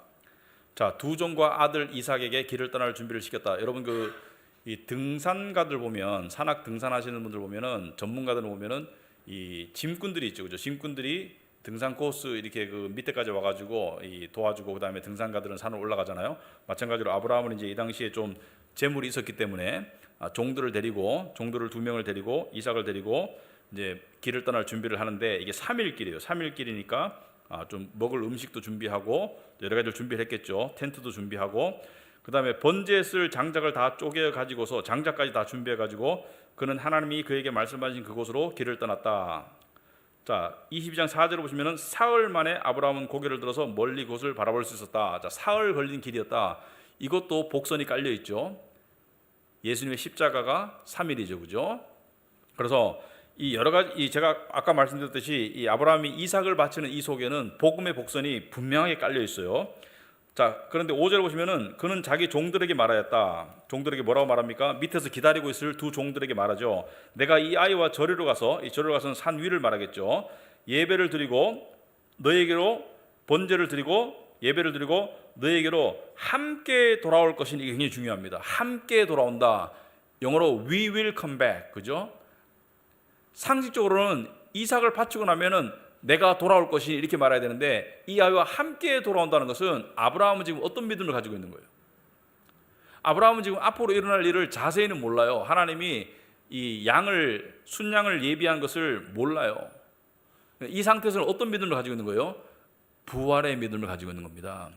자, 두 종과 아들 이삭에게 길을 떠날 준비를 시켰다. 여러분 이 등산가들 보면, 산악 등산하시는 분들 보면은, 전문가들 보면은 이 짐꾼들이 있죠, 그죠? 짐꾼들이 등산 코스 이렇게 그 밑에까지 와가지고 도와주고, 그 다음에 등산가들은 산을 올라가잖아요. 마찬가지로 아브라함은 이제 이 당시에 좀 재물이 있었기 때문에 종들을 2명을 데리고 이삭을 데리고 이제 길을 떠날 준비를 하는데, 이게 3일 길이에요. 3일 길이니까 좀 먹을 음식도 준비하고 여러 가지를 준비를 했겠죠. 텐트도 준비하고, 그 다음에 번제에 쓸 장작을 다 쪼개 가지고서 장작까지 다 준비해 가지고 그는 하나님이 그에게 말씀하신 그곳으로 길을 떠났다. 자, 22장 4절을 보시면은 사흘 만에 아브라함은 고개를 들어서 멀리 곳을 바라볼 수 있었다. 자, 사흘 걸린 길이었다. 이것도 복선이 깔려 있죠. 예수님의 십자가가 3일이죠, 그죠? 그래서 이 여러 가지, 제가 아까 말씀드렸듯이 이 아브라함이 이삭을 바치는 이 속에는 복음의 복선이 분명하게 깔려 있어요. 자, 그런데 5절 보시면은 그는 자기 종들에게 말하였다. 종들에게 뭐라고 말합니까? 밑에서 기다리고 있을 두 종들에게 말하죠. 내가 이 아이와 저리로 가서, 이 저리로 가서는 산 위를 말하겠죠. 예배를 드리고 너에게로 번제를 드리고 예배를 드리고 너에게로 함께 돌아올 것이니, 이게 굉장히 중요합니다. 함께 돌아온다. 영어로 we will come back. 그죠? 상식적으로는 이삭을 바치고 나면은 내가 돌아올 것이 이렇게 말해야 되는데, 이 아이와 함께 돌아온다는 것은 아브라함은 지금 어떤 믿음을 가지고 있는 거예요? 아브라함은 지금 앞으로 일어날 일을 자세히는 몰라요. 하나님이 이 순양을 예비한 것을 몰라요. 이 상태에서는 어떤 믿음을 가지고 있는 거예요? 부활의 믿음을 가지고 있는 겁니다.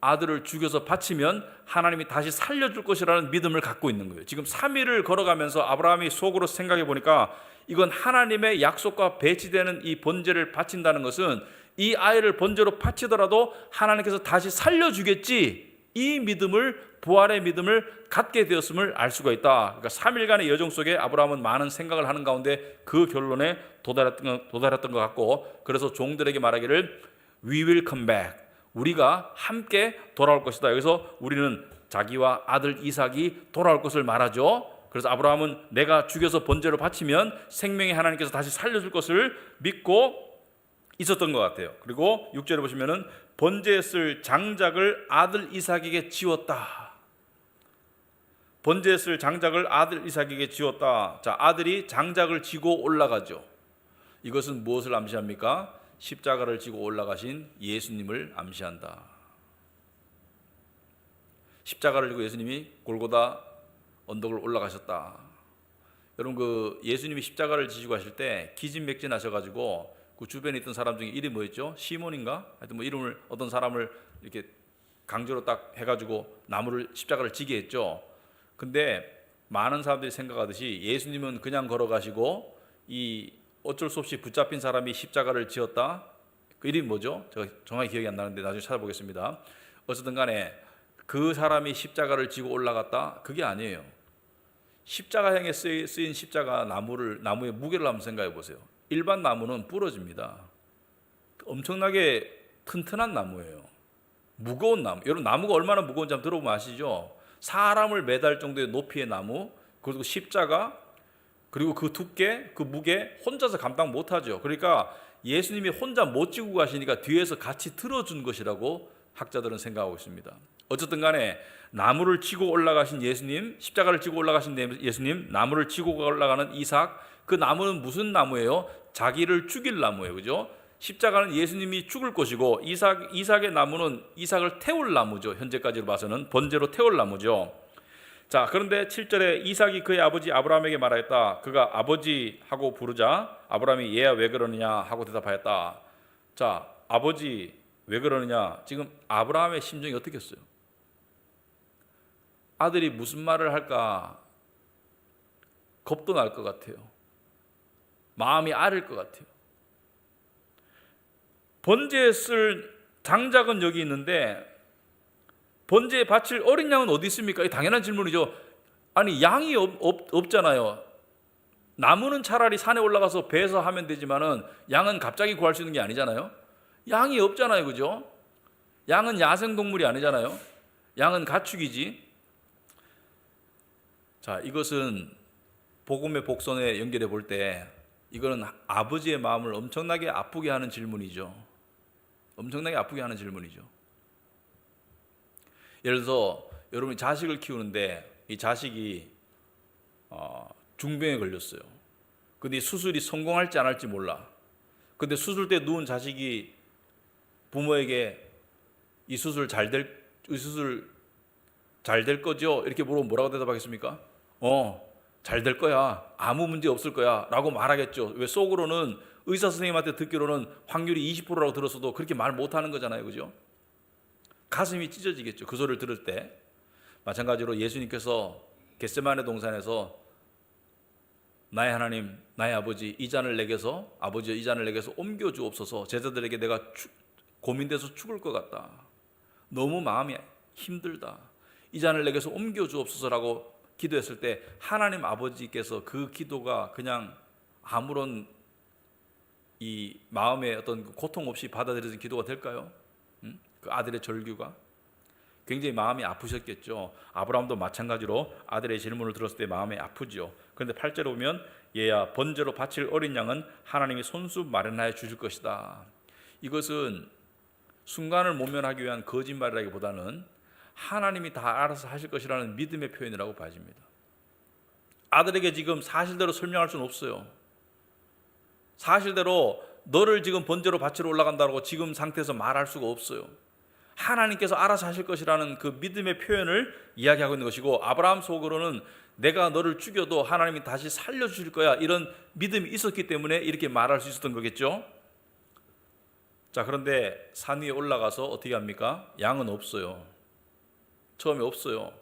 아들을 죽여서 바치면 하나님이 다시 살려줄 것이라는 믿음을 갖고 있는 거예요. 지금 3일을 걸어가면서 아브라함이 속으로 생각해 보니까 이건 하나님의 약속과 배치되는 이 번제를 바친다는 것은 이 아이를 번제로 바치더라도 하나님께서 다시 살려주겠지, 이 믿음을, 부활의 믿음을 갖게 되었음을 알 수가 있다. 그러니까 3일간의 여정 속에 아브라함은 많은 생각을 하는 가운데 그 결론에 도달했던 것 같고, 그래서 종들에게 말하기를 We will come back. 우리가 함께 돌아올 것이다. 여기서 우리는 자기와 아들 이삭이 돌아올 것을 말하죠. 그래서 아브라함은 내가 죽여서 번제로 바치면 생명의 하나님께서 다시 살려줄 것을 믿고 있었던 것 같아요. 그리고 6절에 보시면은 번제에 쓸 장작을 아들 이삭에게 지웠다. 번제에 쓸 장작을 아들 이삭에게 지웠다. 자, 아들이 장작을 지고 올라가죠. 이것은 무엇을 암시합니까? 십자가를 지고 올라가신 예수님을 암시한다. 십자가를 지고 예수님이 골고다 언덕을 올라가셨다. 여러분, 그 예수님이 십자가를 지시고 하실 때 기진맥진하셔가지고 그 주변에 있던 사람 중에 이름이 뭐였죠? 시몬인가? 하여튼 뭐 이름을 어떤 사람을 이렇게 강제로 딱 해가지고 나무를 십자가를 지게 했죠. 근데 많은 사람들이 생각하듯이 예수님은 그냥 걸어가시고 이 어쩔 수 없이 붙잡힌 사람이 십자가를 지었다. 그 이름이 뭐죠? 제가 정확히 기억이 안 나는데 나중에 찾아보겠습니다. 어쨌든 간에 그 사람이 십자가를 지고 올라갔다. 그게 아니에요. 십자가형에 쓰인 십자가 나무의 무게를 한번 생각해 보세요. 일반 나무는 부러집니다. 엄청나게 튼튼한 나무예요. 무거운 나무. 여러분, 나무가 얼마나 무거운지 한번 들어보면 아시죠? 사람을 매달 정도의 높이의 나무, 그리고 십자가, 그리고 그 두께, 그 무게 혼자서 감당 못하죠. 그러니까 예수님이 혼자 못 지고 가시니까 뒤에서 같이 들어준 것이라고 학자들은 생각하고 있습니다. 어쨌든 간에 나무를 지고 올라가신 예수님, 십자가를 지고 올라가신 예수님, 나무를 지고 올라가는 이삭, 그 나무는 무슨 나무예요? 자기를 죽일 나무예요. 그죠? 십자가는 예수님이 죽을 것이고 이삭의 나무는 이삭을 태울 나무죠. 현재까지로 봐서는 번제로 태울 나무죠. 자, 그런데 7절에 이삭이 그의 아버지 아브라함에게 말하였다. 그가 아버지 하고 부르자 아브라함이 얘야 왜 그러느냐 하고 대답하였다. 자, 아버지 왜 그러느냐. 지금 아브라함의 심정이 어떻겠어요? 아들이 무슨 말을 할까 겁도 날 것 같아요. 마음이 아릴 것 같아요. 번제에 쓸 장작은 여기 있는데 번제에 바칠 어린 양은 어디 있습니까? 이 당연한 질문이죠. 아니, 양이 없잖아요. 나무는 차라리 산에 올라가서 베서 하면 되지만은 양은 갑자기 구할 수 있는 게 아니잖아요. 양이 없잖아요. 그죠? 양은 야생동물이 아니잖아요. 양은 가축이지. 자, 이것은 복음의 복선에 연결해 볼 때 이거는 아버지의 마음을 엄청나게 아프게 하는 질문이죠. 엄청나게 아프게 하는 질문이죠. 예를 들어서 여러분이 자식을 키우는데 이 자식이 중병에 걸렸어요. 근데 수술이 성공할지 안 할지 몰라. 근데 수술대 누운 자식이 부모에게 이 수술 잘 될 거죠? 이렇게 물어보면 뭐라고 대답하겠습니까? 잘 될 거야. 아무 문제 없을 거야. 라고 말하겠죠. 왜 속으로는 의사 선생님한테 듣기로는 확률이 20%라고 들었어도 그렇게 말 못하는 거잖아요. 그죠? 가슴이 찢어지겠죠. 그 소리를 들을 때. 마찬가지로 예수님께서 겟세마네 동산에서 나의 하나님, 나의 아버지, 이 잔을 내게서 옮겨 주옵소서. 제자들에게 내가 고민돼서 죽을 것 같다. 너무 마음이 힘들다. 이 잔을 내게서 옮겨 주옵소서라고 기도했을 때 하나님 아버지께서 그 기도가 그냥 아무런 이 마음의 어떤 고통 없이 받아들여진 기도가 될까요? 그 아들의 절규가 굉장히 마음이 아프셨겠죠. 아브라함도 마찬가지로 아들의 질문을 들었을 때 마음이 아프죠. 그런데 8절에 보면 얘야 번제로 바칠 어린 양은 하나님이 손수 마련하여 주실 것이다. 이것은 순간을 모면하기 위한 거짓말이라기보다는 하나님이 다 알아서 하실 것이라는 믿음의 표현이라고 봐집니다. 아들에게 지금 사실대로 설명할 수는 없어요. 사실대로 너를 지금 번제로 바치러 올라간다고 지금 상태에서 말할 수가 없어요. 하나님께서 알아서 하실 것이라는 그 믿음의 표현을 이야기하고 있는 것이고, 아브라함 속으로는 내가 너를 죽여도 하나님이 다시 살려주실 거야, 이런 믿음이 있었기 때문에 이렇게 말할 수 있었던 거겠죠. 자, 그런데 산 위에 올라가서 어떻게 합니까? 양은 없어요. 처음에 없어요.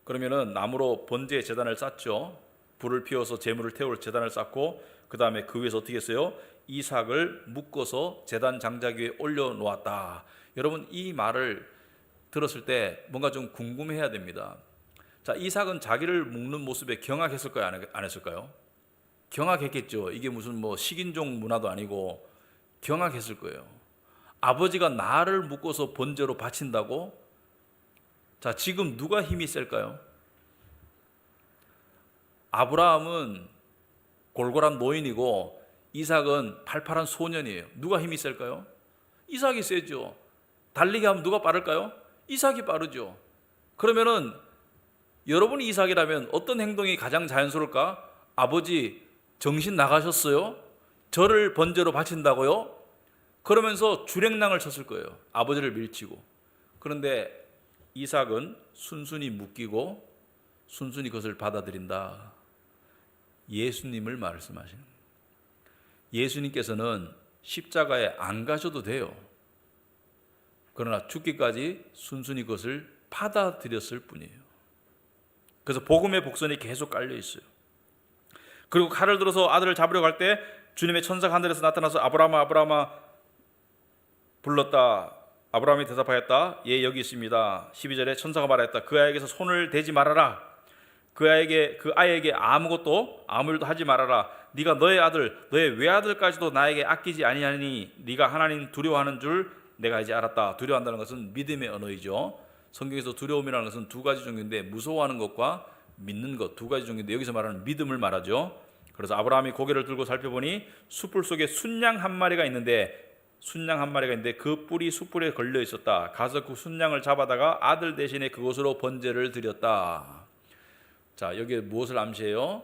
그러면은 나무로 번제의 제단을 쌓죠. 불을 피워서 제물을 태울 제단을 쌓고 그 다음에 그 위에서 어떻게 했어요? 이삭을 묶어서 제단 장작 위에 올려놓았다. 여러분, 이 말을 들었을 때 뭔가 좀 궁금해야 됩니다. 자, 이삭은 자기를 묶는 모습에 경악했을까요? 안 했을까요? 경악했겠죠. 이게 무슨 뭐 식인종 문화도 아니고 경악했을 거예요. 아버지가 나를 묶어서 번제로 바친다고? 자, 지금 누가 힘이 셀까요? 아브라함은 골골한 노인이고 이삭은 팔팔한 소년이에요. 누가 힘이 셀까요? 이삭이 세죠. 달리기 하면 누가 빠를까요? 이삭이 빠르죠. 그러면은 여러분이 이삭이라면 어떤 행동이 가장 자연스러울까? 아버지, 정신 나가셨어요? 저를 번제로 바친다고요? 그러면서 주랭랑을 쳤을 거예요. 아버지를 밀치고. 그런데 이삭은 순순히 묶이고 순순히 그것을 받아들인다. 예수님을 말씀하시는 거예요. 예수님께서는 십자가에 안 가셔도 돼요. 그러나 죽기까지 순순히 그것을 받아들였을 뿐이에요. 그래서 복음의 복선이 계속 깔려 있어요. 그리고 칼을 들어서 아들을 잡으려고 할 때 주님의 천사가 하늘에서 나타나서 아브라함아 아브라함아 불렀다. 아브라함이 대답하였다. 예, 여기 있습니다. 12절에 천사가 말하였다. 그 아이에게서 손을 대지 말아라. 그 아이에게 아무 일도 하지 말아라. 네가 너의 아들, 너의 외아들까지도 나에게 아끼지 아니하니 네가 하나님 두려워하는 줄 내가 이제 알았다. 두려워한다는 것은 믿음의 언어이죠. 성경에서 두려움이라는 것은 두 가지 종류인데 무서워하는 것과 믿는 것 두 가지 종류인데 여기서 말하는 믿음을 말하죠. 그래서 아브라함이 고개를 들고 살펴보니 숯불 속에 순양 한 마리가 있는데 그 뿔이 숯불에 걸려 있었다. 가서 그 순양을 잡아다가 아들 대신에 그곳으로 번제를 드렸다. 자, 여기에 무엇을 암시해요?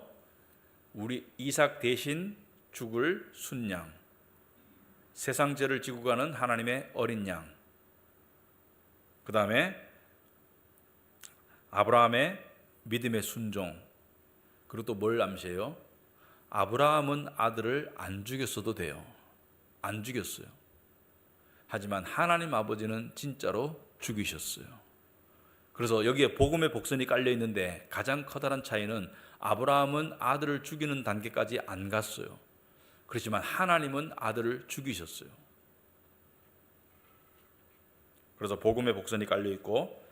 우리 이삭 대신 죽을 순양, 세상 죄를 지고 가는 하나님의 어린 양. 그 다음에 아브라함의 믿음의 순종. 그리고 또 뭘 암시해요? 아브라함은 아들을 안 죽였어도 돼요. 안 죽였어요. 하지만 하나님 아버지는 진짜로 죽이셨어요. 그래서 여기에 복음의 복선이 깔려 있는데 가장 커다란 차이는 아브라함은 아들을 죽이는 단계까지 안 갔어요. 그렇지만 하나님은 아들을 죽이셨어요. 그래서 복음의 복선이 깔려 있고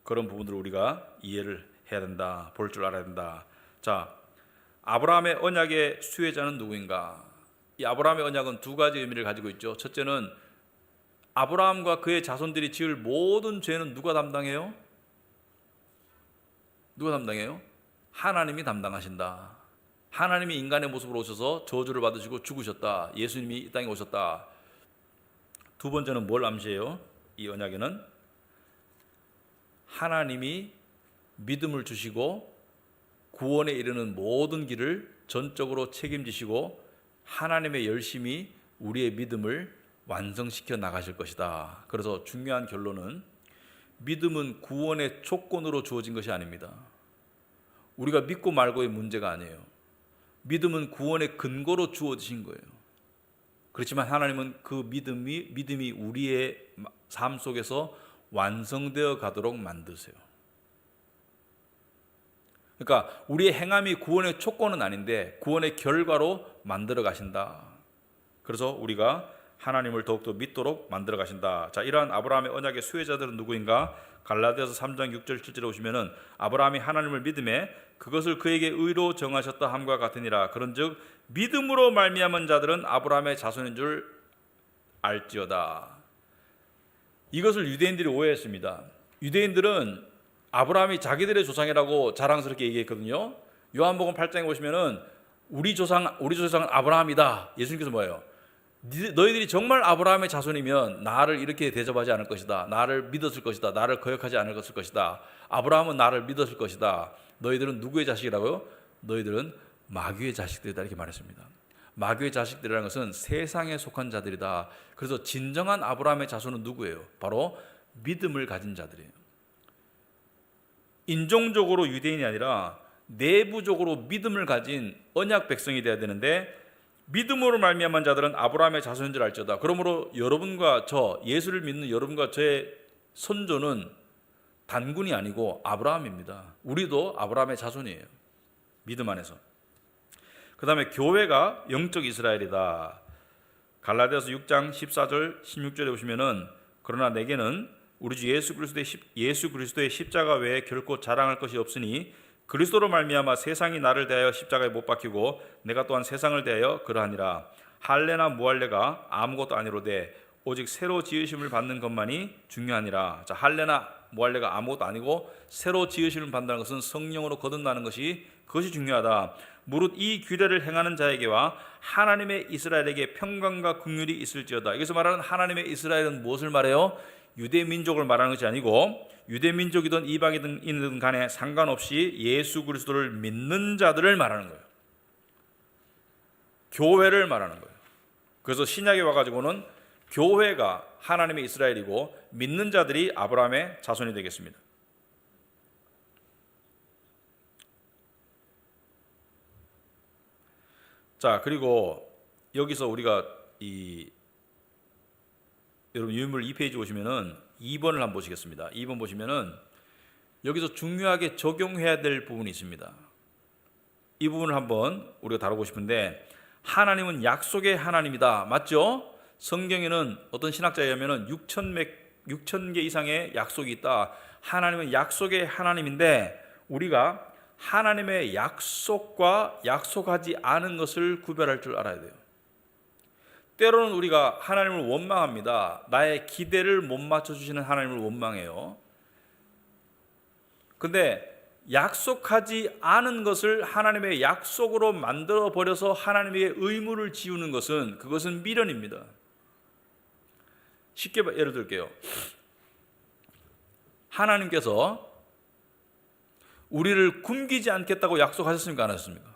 그런 부분들을 우리가 이해를 해야 된다. 볼 줄 알아야 된다. 자, 아브라함의 언약의 수혜자는 누구인가? 이 아브라함의 언약은 두 가지 의미를 가지고 있죠. 첫째는 아브라함과 그의 자손들이 지을 모든 죄는 누가 담당해요? 누가 담당해요? 하나님이 담당하신다. 하나님이 인간의 모습으로 오셔서 저주를 받으시고 죽으셨다. 예수님이 이 땅에 오셨다. 두 번째는 뭘 암시해요? 이 언약에는 하나님이 믿음을 주시고 구원에 이르는 모든 길을 전적으로 책임지시고 하나님의 열심히 우리의 믿음을 완성시켜 나가실 것이다. 그래서 중요한 결론은 믿음은 구원의 조건으로 주어진 것이 아닙니다. 우리가 믿고 말고의 문제가 아니에요. 믿음은 구원의 근거로 주어지신 거예요. 그렇지만 하나님은 그 믿음이 우리의 삶 속에서 완성되어 가도록 만드세요. 그러니까 우리의 행함이 구원의 조건은 아닌데 구원의 결과로 만들어 가신다. 그래서 우리가 하나님을 더욱더 믿도록 만들어 가신다. 자, 이러한 아브라함의 언약의 수혜자들은 누구인가? 갈라디아서 3장 6절 7절에 보시면은 아브라함이 하나님을 믿음에 그것을 그에게 의로 정하셨다 함과 같으니라. 그런즉 믿음으로 말미암은 자들은 아브라함의 자손인 줄 알지어다. 이것을 유대인들이 오해했습니다. 유대인들은 아브라함이 자기들의 조상이라고 자랑스럽게 얘기했거든요. 요한복음 8장에 보시면은 우리 조상은 아브라함이다. 예수님께서 뭐예요? 너희들이 정말 아브라함의 자손이면 나를 이렇게 대접하지 않을 것이다. 나를 믿었을 것이다. 나를 거역하지 않을 것이다. 아브라함은 나를 믿었을 것이다. 너희들은 누구의 자식이라고요? 너희들은 마귀의 자식들이다. 이렇게 말했습니다. 마귀의 자식들이라는 것은 세상에 속한 자들이다. 그래서 진정한 아브라함의 자손은 누구예요? 바로 믿음을 가진 자들이에요. 인종적으로 유대인이 아니라 내부적으로 믿음을 가진 언약 백성이 되어야 되는데 믿음으로 말미암은 자들은 아브라함의 자손인 줄 알지어다. 그러므로 여러분과 저, 예수를 믿는 여러분과 저의 선조는 단군이 아니고 아브라함입니다. 우리도 아브라함의 자손이에요. 믿음 안에서. 그 다음에 교회가 영적 이스라엘이다. 갈라디아서 6장 14절 16절에 보시면은 그러나 내게는 우리 주 예수 그리스도의 십자가 외에 결코 자랑할 것이 없으니 그리스도로 말미암아 세상이 나를 대하여 십자가에 못 박히고 내가 또한 세상을 대하여 그러하니라. 할례나 무할례가 아무것도 아니로되 오직 새로 지으심을 받는 것만이 중요하니라. 자, 할례나 무할례가 아무것도 아니고 새로 지으심을 받는다는 것은 성령으로 거듭나는 것이 그것이 중요하다. 무릇 이 규례를 행하는 자에게와 하나님의 이스라엘에게 평강과 긍휼이 있을지어다. 여기서 말하는 하나님의 이스라엘은 무엇을 말해요? 유대 민족을 말하는 것이 아니고 유대 민족이든 이방이든 간에 상관없이 예수 그리스도를 믿는 자들을 말하는 거예요. 교회를 말하는 거예요. 그래서 신약에 와가지고는 교회가 하나님의 이스라엘이고 믿는 자들이 아브라함의 자손이 되겠습니다. 자, 그리고 여기서 우리가 여러분 유인물 2페이지 보시면은 2번을 한번 보시겠습니다. 2번 보시면은 여기서 중요하게 적용해야 될 부분이 있습니다. 이 부분을 한번 우리가 다루고 싶은데, 하나님은 약속의 하나님이다. 맞죠? 성경에는 어떤 신학자에 의하면 6,000개 이상의 약속이 있다. 하나님은 약속의 하나님인데, 우리가 하나님의 약속과 약속하지 않은 것을 구별할 줄 알아야 돼요. 때로는 우리가 하나님을 원망합니다. 나의 기대를 못 맞춰주시는 하나님을 원망해요. 근데 약속하지 않은 것을 하나님의 약속으로 만들어 버려서 하나님에게 의무를 지우는 것은, 그것은 미련입니다. 쉽게 예를 들게요. 하나님께서 우리를 굶기지 않겠다고 약속하셨습니까? 안 하셨습니까?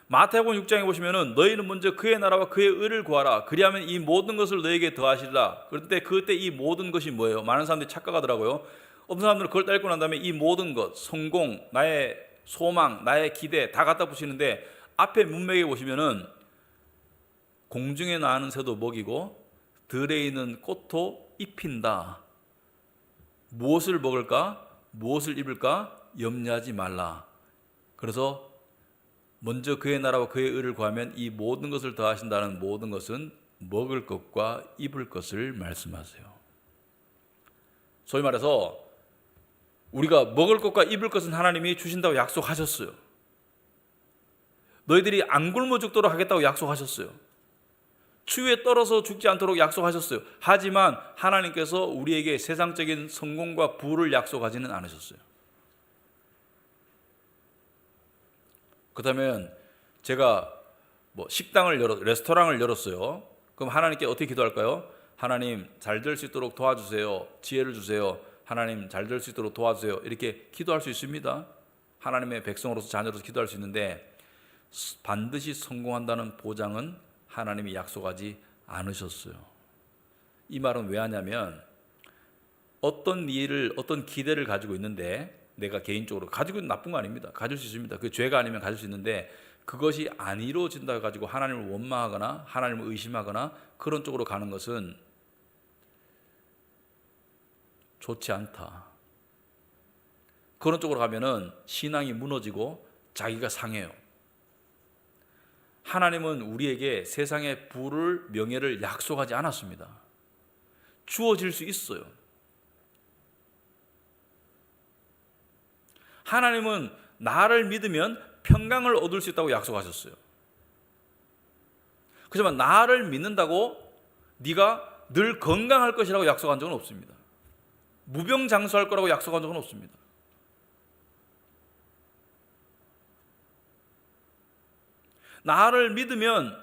마태복음 6장에 보시면은 너희는 먼저 그의 나라와 그의 의를 구하라. 그리하면 이 모든 것을 너에게 더하시리라. 그때 이 모든 것이 뭐예요? 많은 사람들이 착각하더라고요. 어떤 사람들은 그걸 떼고 난 다음에 이 모든 것, 성공, 나의 소망, 나의 기대 다 갖다 붙이는데, 앞에 문맥에 보시면은 공중에 나는 새도 먹이고 들에 있는 꽃도 입힌다. 무엇을 먹을까? 무엇을 입을까? 염려하지 말라. 그래서 먼저 그의 나라와 그의 의를 구하면 이 모든 것을 더하신다는 모든 것은 먹을 것과 입을 것을 말씀하세요. 소위 말해서 우리가 먹을 것과 입을 것은 하나님이 주신다고 약속하셨어요. 너희들이 안 굶어 죽도록 하겠다고 약속하셨어요. 추위에 떨어서 죽지 않도록 약속하셨어요. 하지만 하나님께서 우리에게 세상적인 성공과 부를 약속하지는 않으셨어요. 그렇다면 제가 레스토랑을 열었어요. 그럼 하나님께 어떻게 기도할까요? 하나님 잘 될 수 있도록 도와주세요. 지혜를 주세요. 하나님 잘 될 수 있도록 도와주세요. 이렇게 기도할 수 있습니다. 하나님의 백성으로서 자녀로서 기도할 수 있는데, 반드시 성공한다는 보장은 하나님이 약속하지 않으셨어요. 이 말은 왜 하냐면, 어떤 일을, 어떤 기대를 가지고 있는데, 내가 개인적으로 가지고 있는 나쁜 거 아닙니다. 가질 수 있습니다. 그 죄가 아니면 가질 수 있는데, 그것이 안 이루어진다 가지고 하나님을 원망하거나 하나님을 의심하거나 그런 쪽으로 가는 것은 좋지 않다. 그런 쪽으로 가면은 신앙이 무너지고 자기가 상해요. 하나님은 우리에게 세상의 부를, 명예를 약속하지 않았습니다. 주어질 수 있어요. 하나님은 나를 믿으면 평강을 얻을 수 있다고 약속하셨어요. 그렇지만 나를 믿는다고 네가 늘 건강할 것이라고 약속한 적은 없습니다. 무병장수할 거라고 약속한 적은 없습니다. 나를 믿으면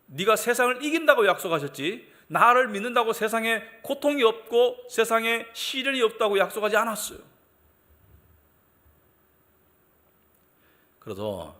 네가 세상을 이긴다고 약속하셨지, 나를 믿는다고 세상에 고통이 없고 세상에 시련이 없다고 약속하지 않았어요. 그래서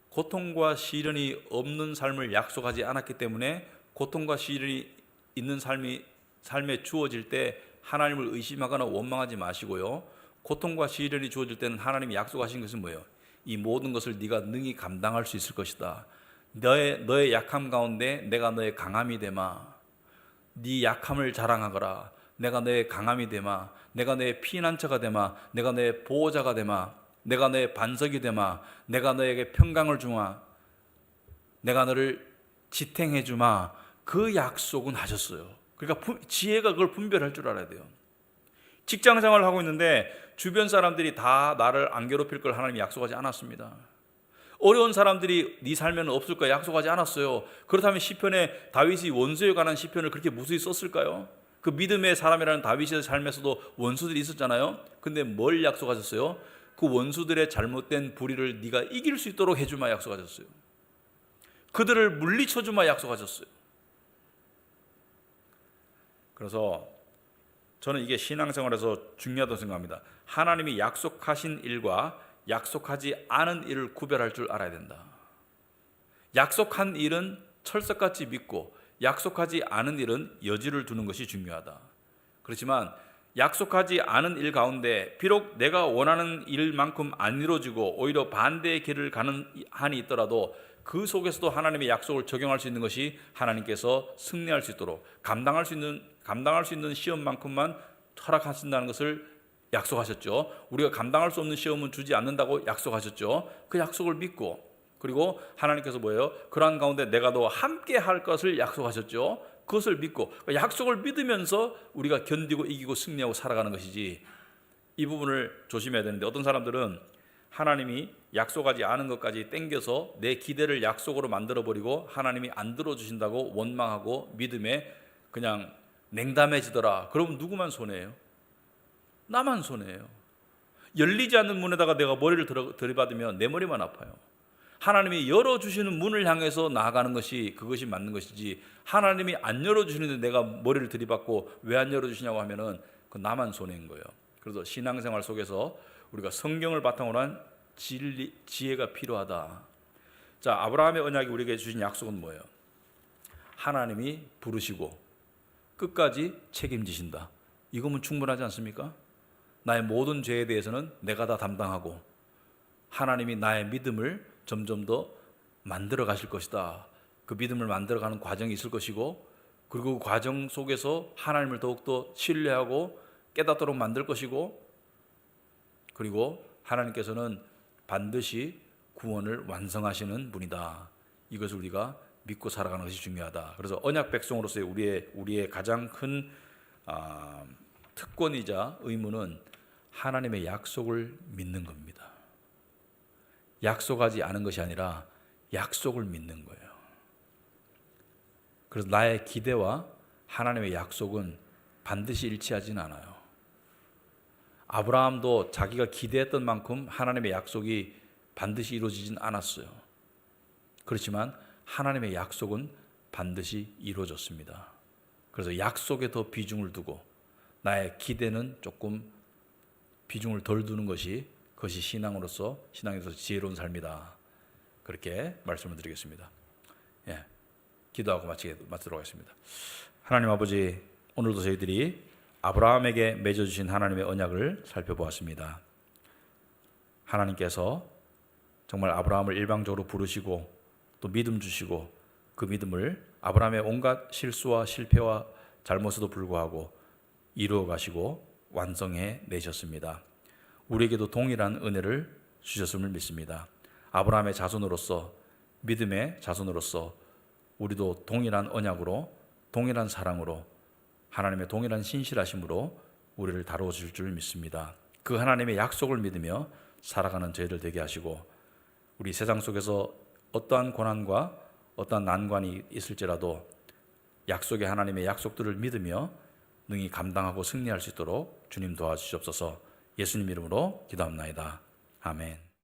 고통과 시련이 없는 삶을 약속하지 않았기 때문에 고통과 시련이 있는 삶에 주어질 때 하나님을 의심하거나 원망하지 마시고요. 고통과 시련이 주어질 때는 하나님이 약속하신 것은 뭐예요? 이 모든 것을 네가 능히 감당할 수 있을 것이다. 너의 약함 가운데 내가 너의 강함이 되마. 네 약함을 자랑하거라. 내가 너의 강함이 되마. 내가 너의 피난처가 되마. 내가 너의 보호자가 되마. 내가 너의 반석이 되마. 내가 너에게 평강을 주마. 내가 너를 지탱해 주마. 그 약속은 하셨어요. 그러니까 지혜가 그걸 분별할 줄 알아야 돼요. 직장 생활을 하고 있는데 주변 사람들이 다 나를 안 괴롭힐 걸 하나님이 약속하지 않았습니다. 어려운 사람들이 네 삶에는 없을 거야 약속하지 않았어요. 그렇다면 시편에 다윗이 원수에 관한 시편을 그렇게 무수히 썼을까요? 그 믿음의 사람이라는 다윗의 삶에서도 원수들이 있었잖아요. 근데 뭘 약속하셨어요? 그 원수들의 잘못된 불의를 네가 이길 수 있도록 해주마 약속하셨어요. 그들을 물리쳐주마 약속하셨어요. 그래서 저는 이게 신앙생활에서 중요하다고 생각합니다. 하나님이 약속하신 일과 약속하지 않은 일을 구별할 줄 알아야 된다. 약속한 일은 철석같이 믿고 약속하지 않은 일은 여지를 두는 것이 중요하다. 그렇지만 약속하지 않은 일 가운데 비록 내가 원하는 일만큼 안 이루어지고 오히려 반대의 길을 가는 한이 있더라도 그 속에서도 하나님의 약속을 적용할 수 있는 것이 하나님께서 승리할 수 있도록 감당할 수 있는 시험만큼만 허락하신다는 것을 약속하셨죠. 우리가 감당할 수 없는 시험은 주지 않는다고 약속하셨죠. 그 약속을 믿고, 그리고 하나님께서 뭐예요? 그러한 가운데 내가 너 함께 할 것을 약속하셨죠. 그것을 믿고, 약속을 믿으면서 우리가 견디고 이기고 승리하고 살아가는 것이지, 이 부분을 조심해야 되는데, 어떤 사람들은 하나님이 약속하지 않은 것까지 땡겨서 내 기대를 약속으로 만들어버리고 하나님이 안 들어주신다고 원망하고 믿음에 그냥 냉담해지더라. 그러면 누구만 손해예요? 나만 손해예요. 열리지 않는 문에다가 내가 머리를 들이받으면 내 머리만 아파요. 하나님이 열어주시는 문을 향해서 나아가는 것이 그것이 맞는 것이지, 하나님이 안 열어주시는데 내가 머리를 들이받고 왜 안 열어주시냐고 하면은 그 나만 손해인 거예요. 그래서 신앙생활 속에서 우리가 성경을 바탕으로 한 지혜가 필요하다. 자, 아브라함의 언약이 우리에게 주신 약속은 뭐예요? 하나님이 부르시고 끝까지 책임지신다. 이거면 충분하지 않습니까? 나의 모든 죄에 대해서는 내가 다 담당하고 하나님이 나의 믿음을 점점 더 만들어 가실 것이다. 그 믿음을 만들어가는 과정이 있을 것이고, 그리고 그 과정 속에서 하나님을 더욱더 신뢰하고 깨닫도록 만들 것이고, 그리고 하나님께서는 반드시 구원을 완성하시는 분이다. 이것을 우리가 믿고 살아가는 것이 중요하다. 그래서 언약 백성으로서의 우리의 가장 큰 특권이자 의무는 하나님의 약속을 믿는 겁니다. 약속하지 않은 것이 아니라 약속을 믿는 거예요. 그래서 나의 기대와 하나님의 약속은 반드시 일치하지는 않아요. 아브라함도 자기가 기대했던 만큼 하나님의 약속이 반드시 이루어지진 않았어요. 그렇지만 하나님의 약속은 반드시 이루어졌습니다. 그래서 약속에 더 비중을 두고 나의 기대는 조금 비중을 덜 두는 것이, 그것이 신앙에서 지혜로운 삶이다. 그렇게 말씀을 드리겠습니다. 예, 기도하고 마치도록 하겠습니다. 하나님 아버지, 오늘도 저희들이 아브라함에게 맺어주신 하나님의 언약을 살펴보았습니다. 하나님께서 정말 아브라함을 일방적으로 부르시고 또 믿음 주시고, 그 믿음을 아브라함의 온갖 실수와 실패와 잘못에도 불구하고 이루어 가시고 완성해 내셨습니다. 우리에게도 동일한 은혜를 주셨음을 믿습니다. 아브라함의 자손으로서, 믿음의 자손으로서 우리도 동일한 언약으로, 동일한 사랑으로, 하나님의 동일한 신실하심으로 우리를 다루어 주실 줄 믿습니다. 그 하나님의 약속을 믿으며 살아가는 저희들 되게 하시고, 우리 세상 속에서 어떠한 고난과 어떠한 난관이 있을지라도 약속의 하나님의 약속들을 믿으며 능히 감당하고 승리할 수 있도록 주님 도와주시옵소서. 예수님 이름으로 기도합나이다. 아멘.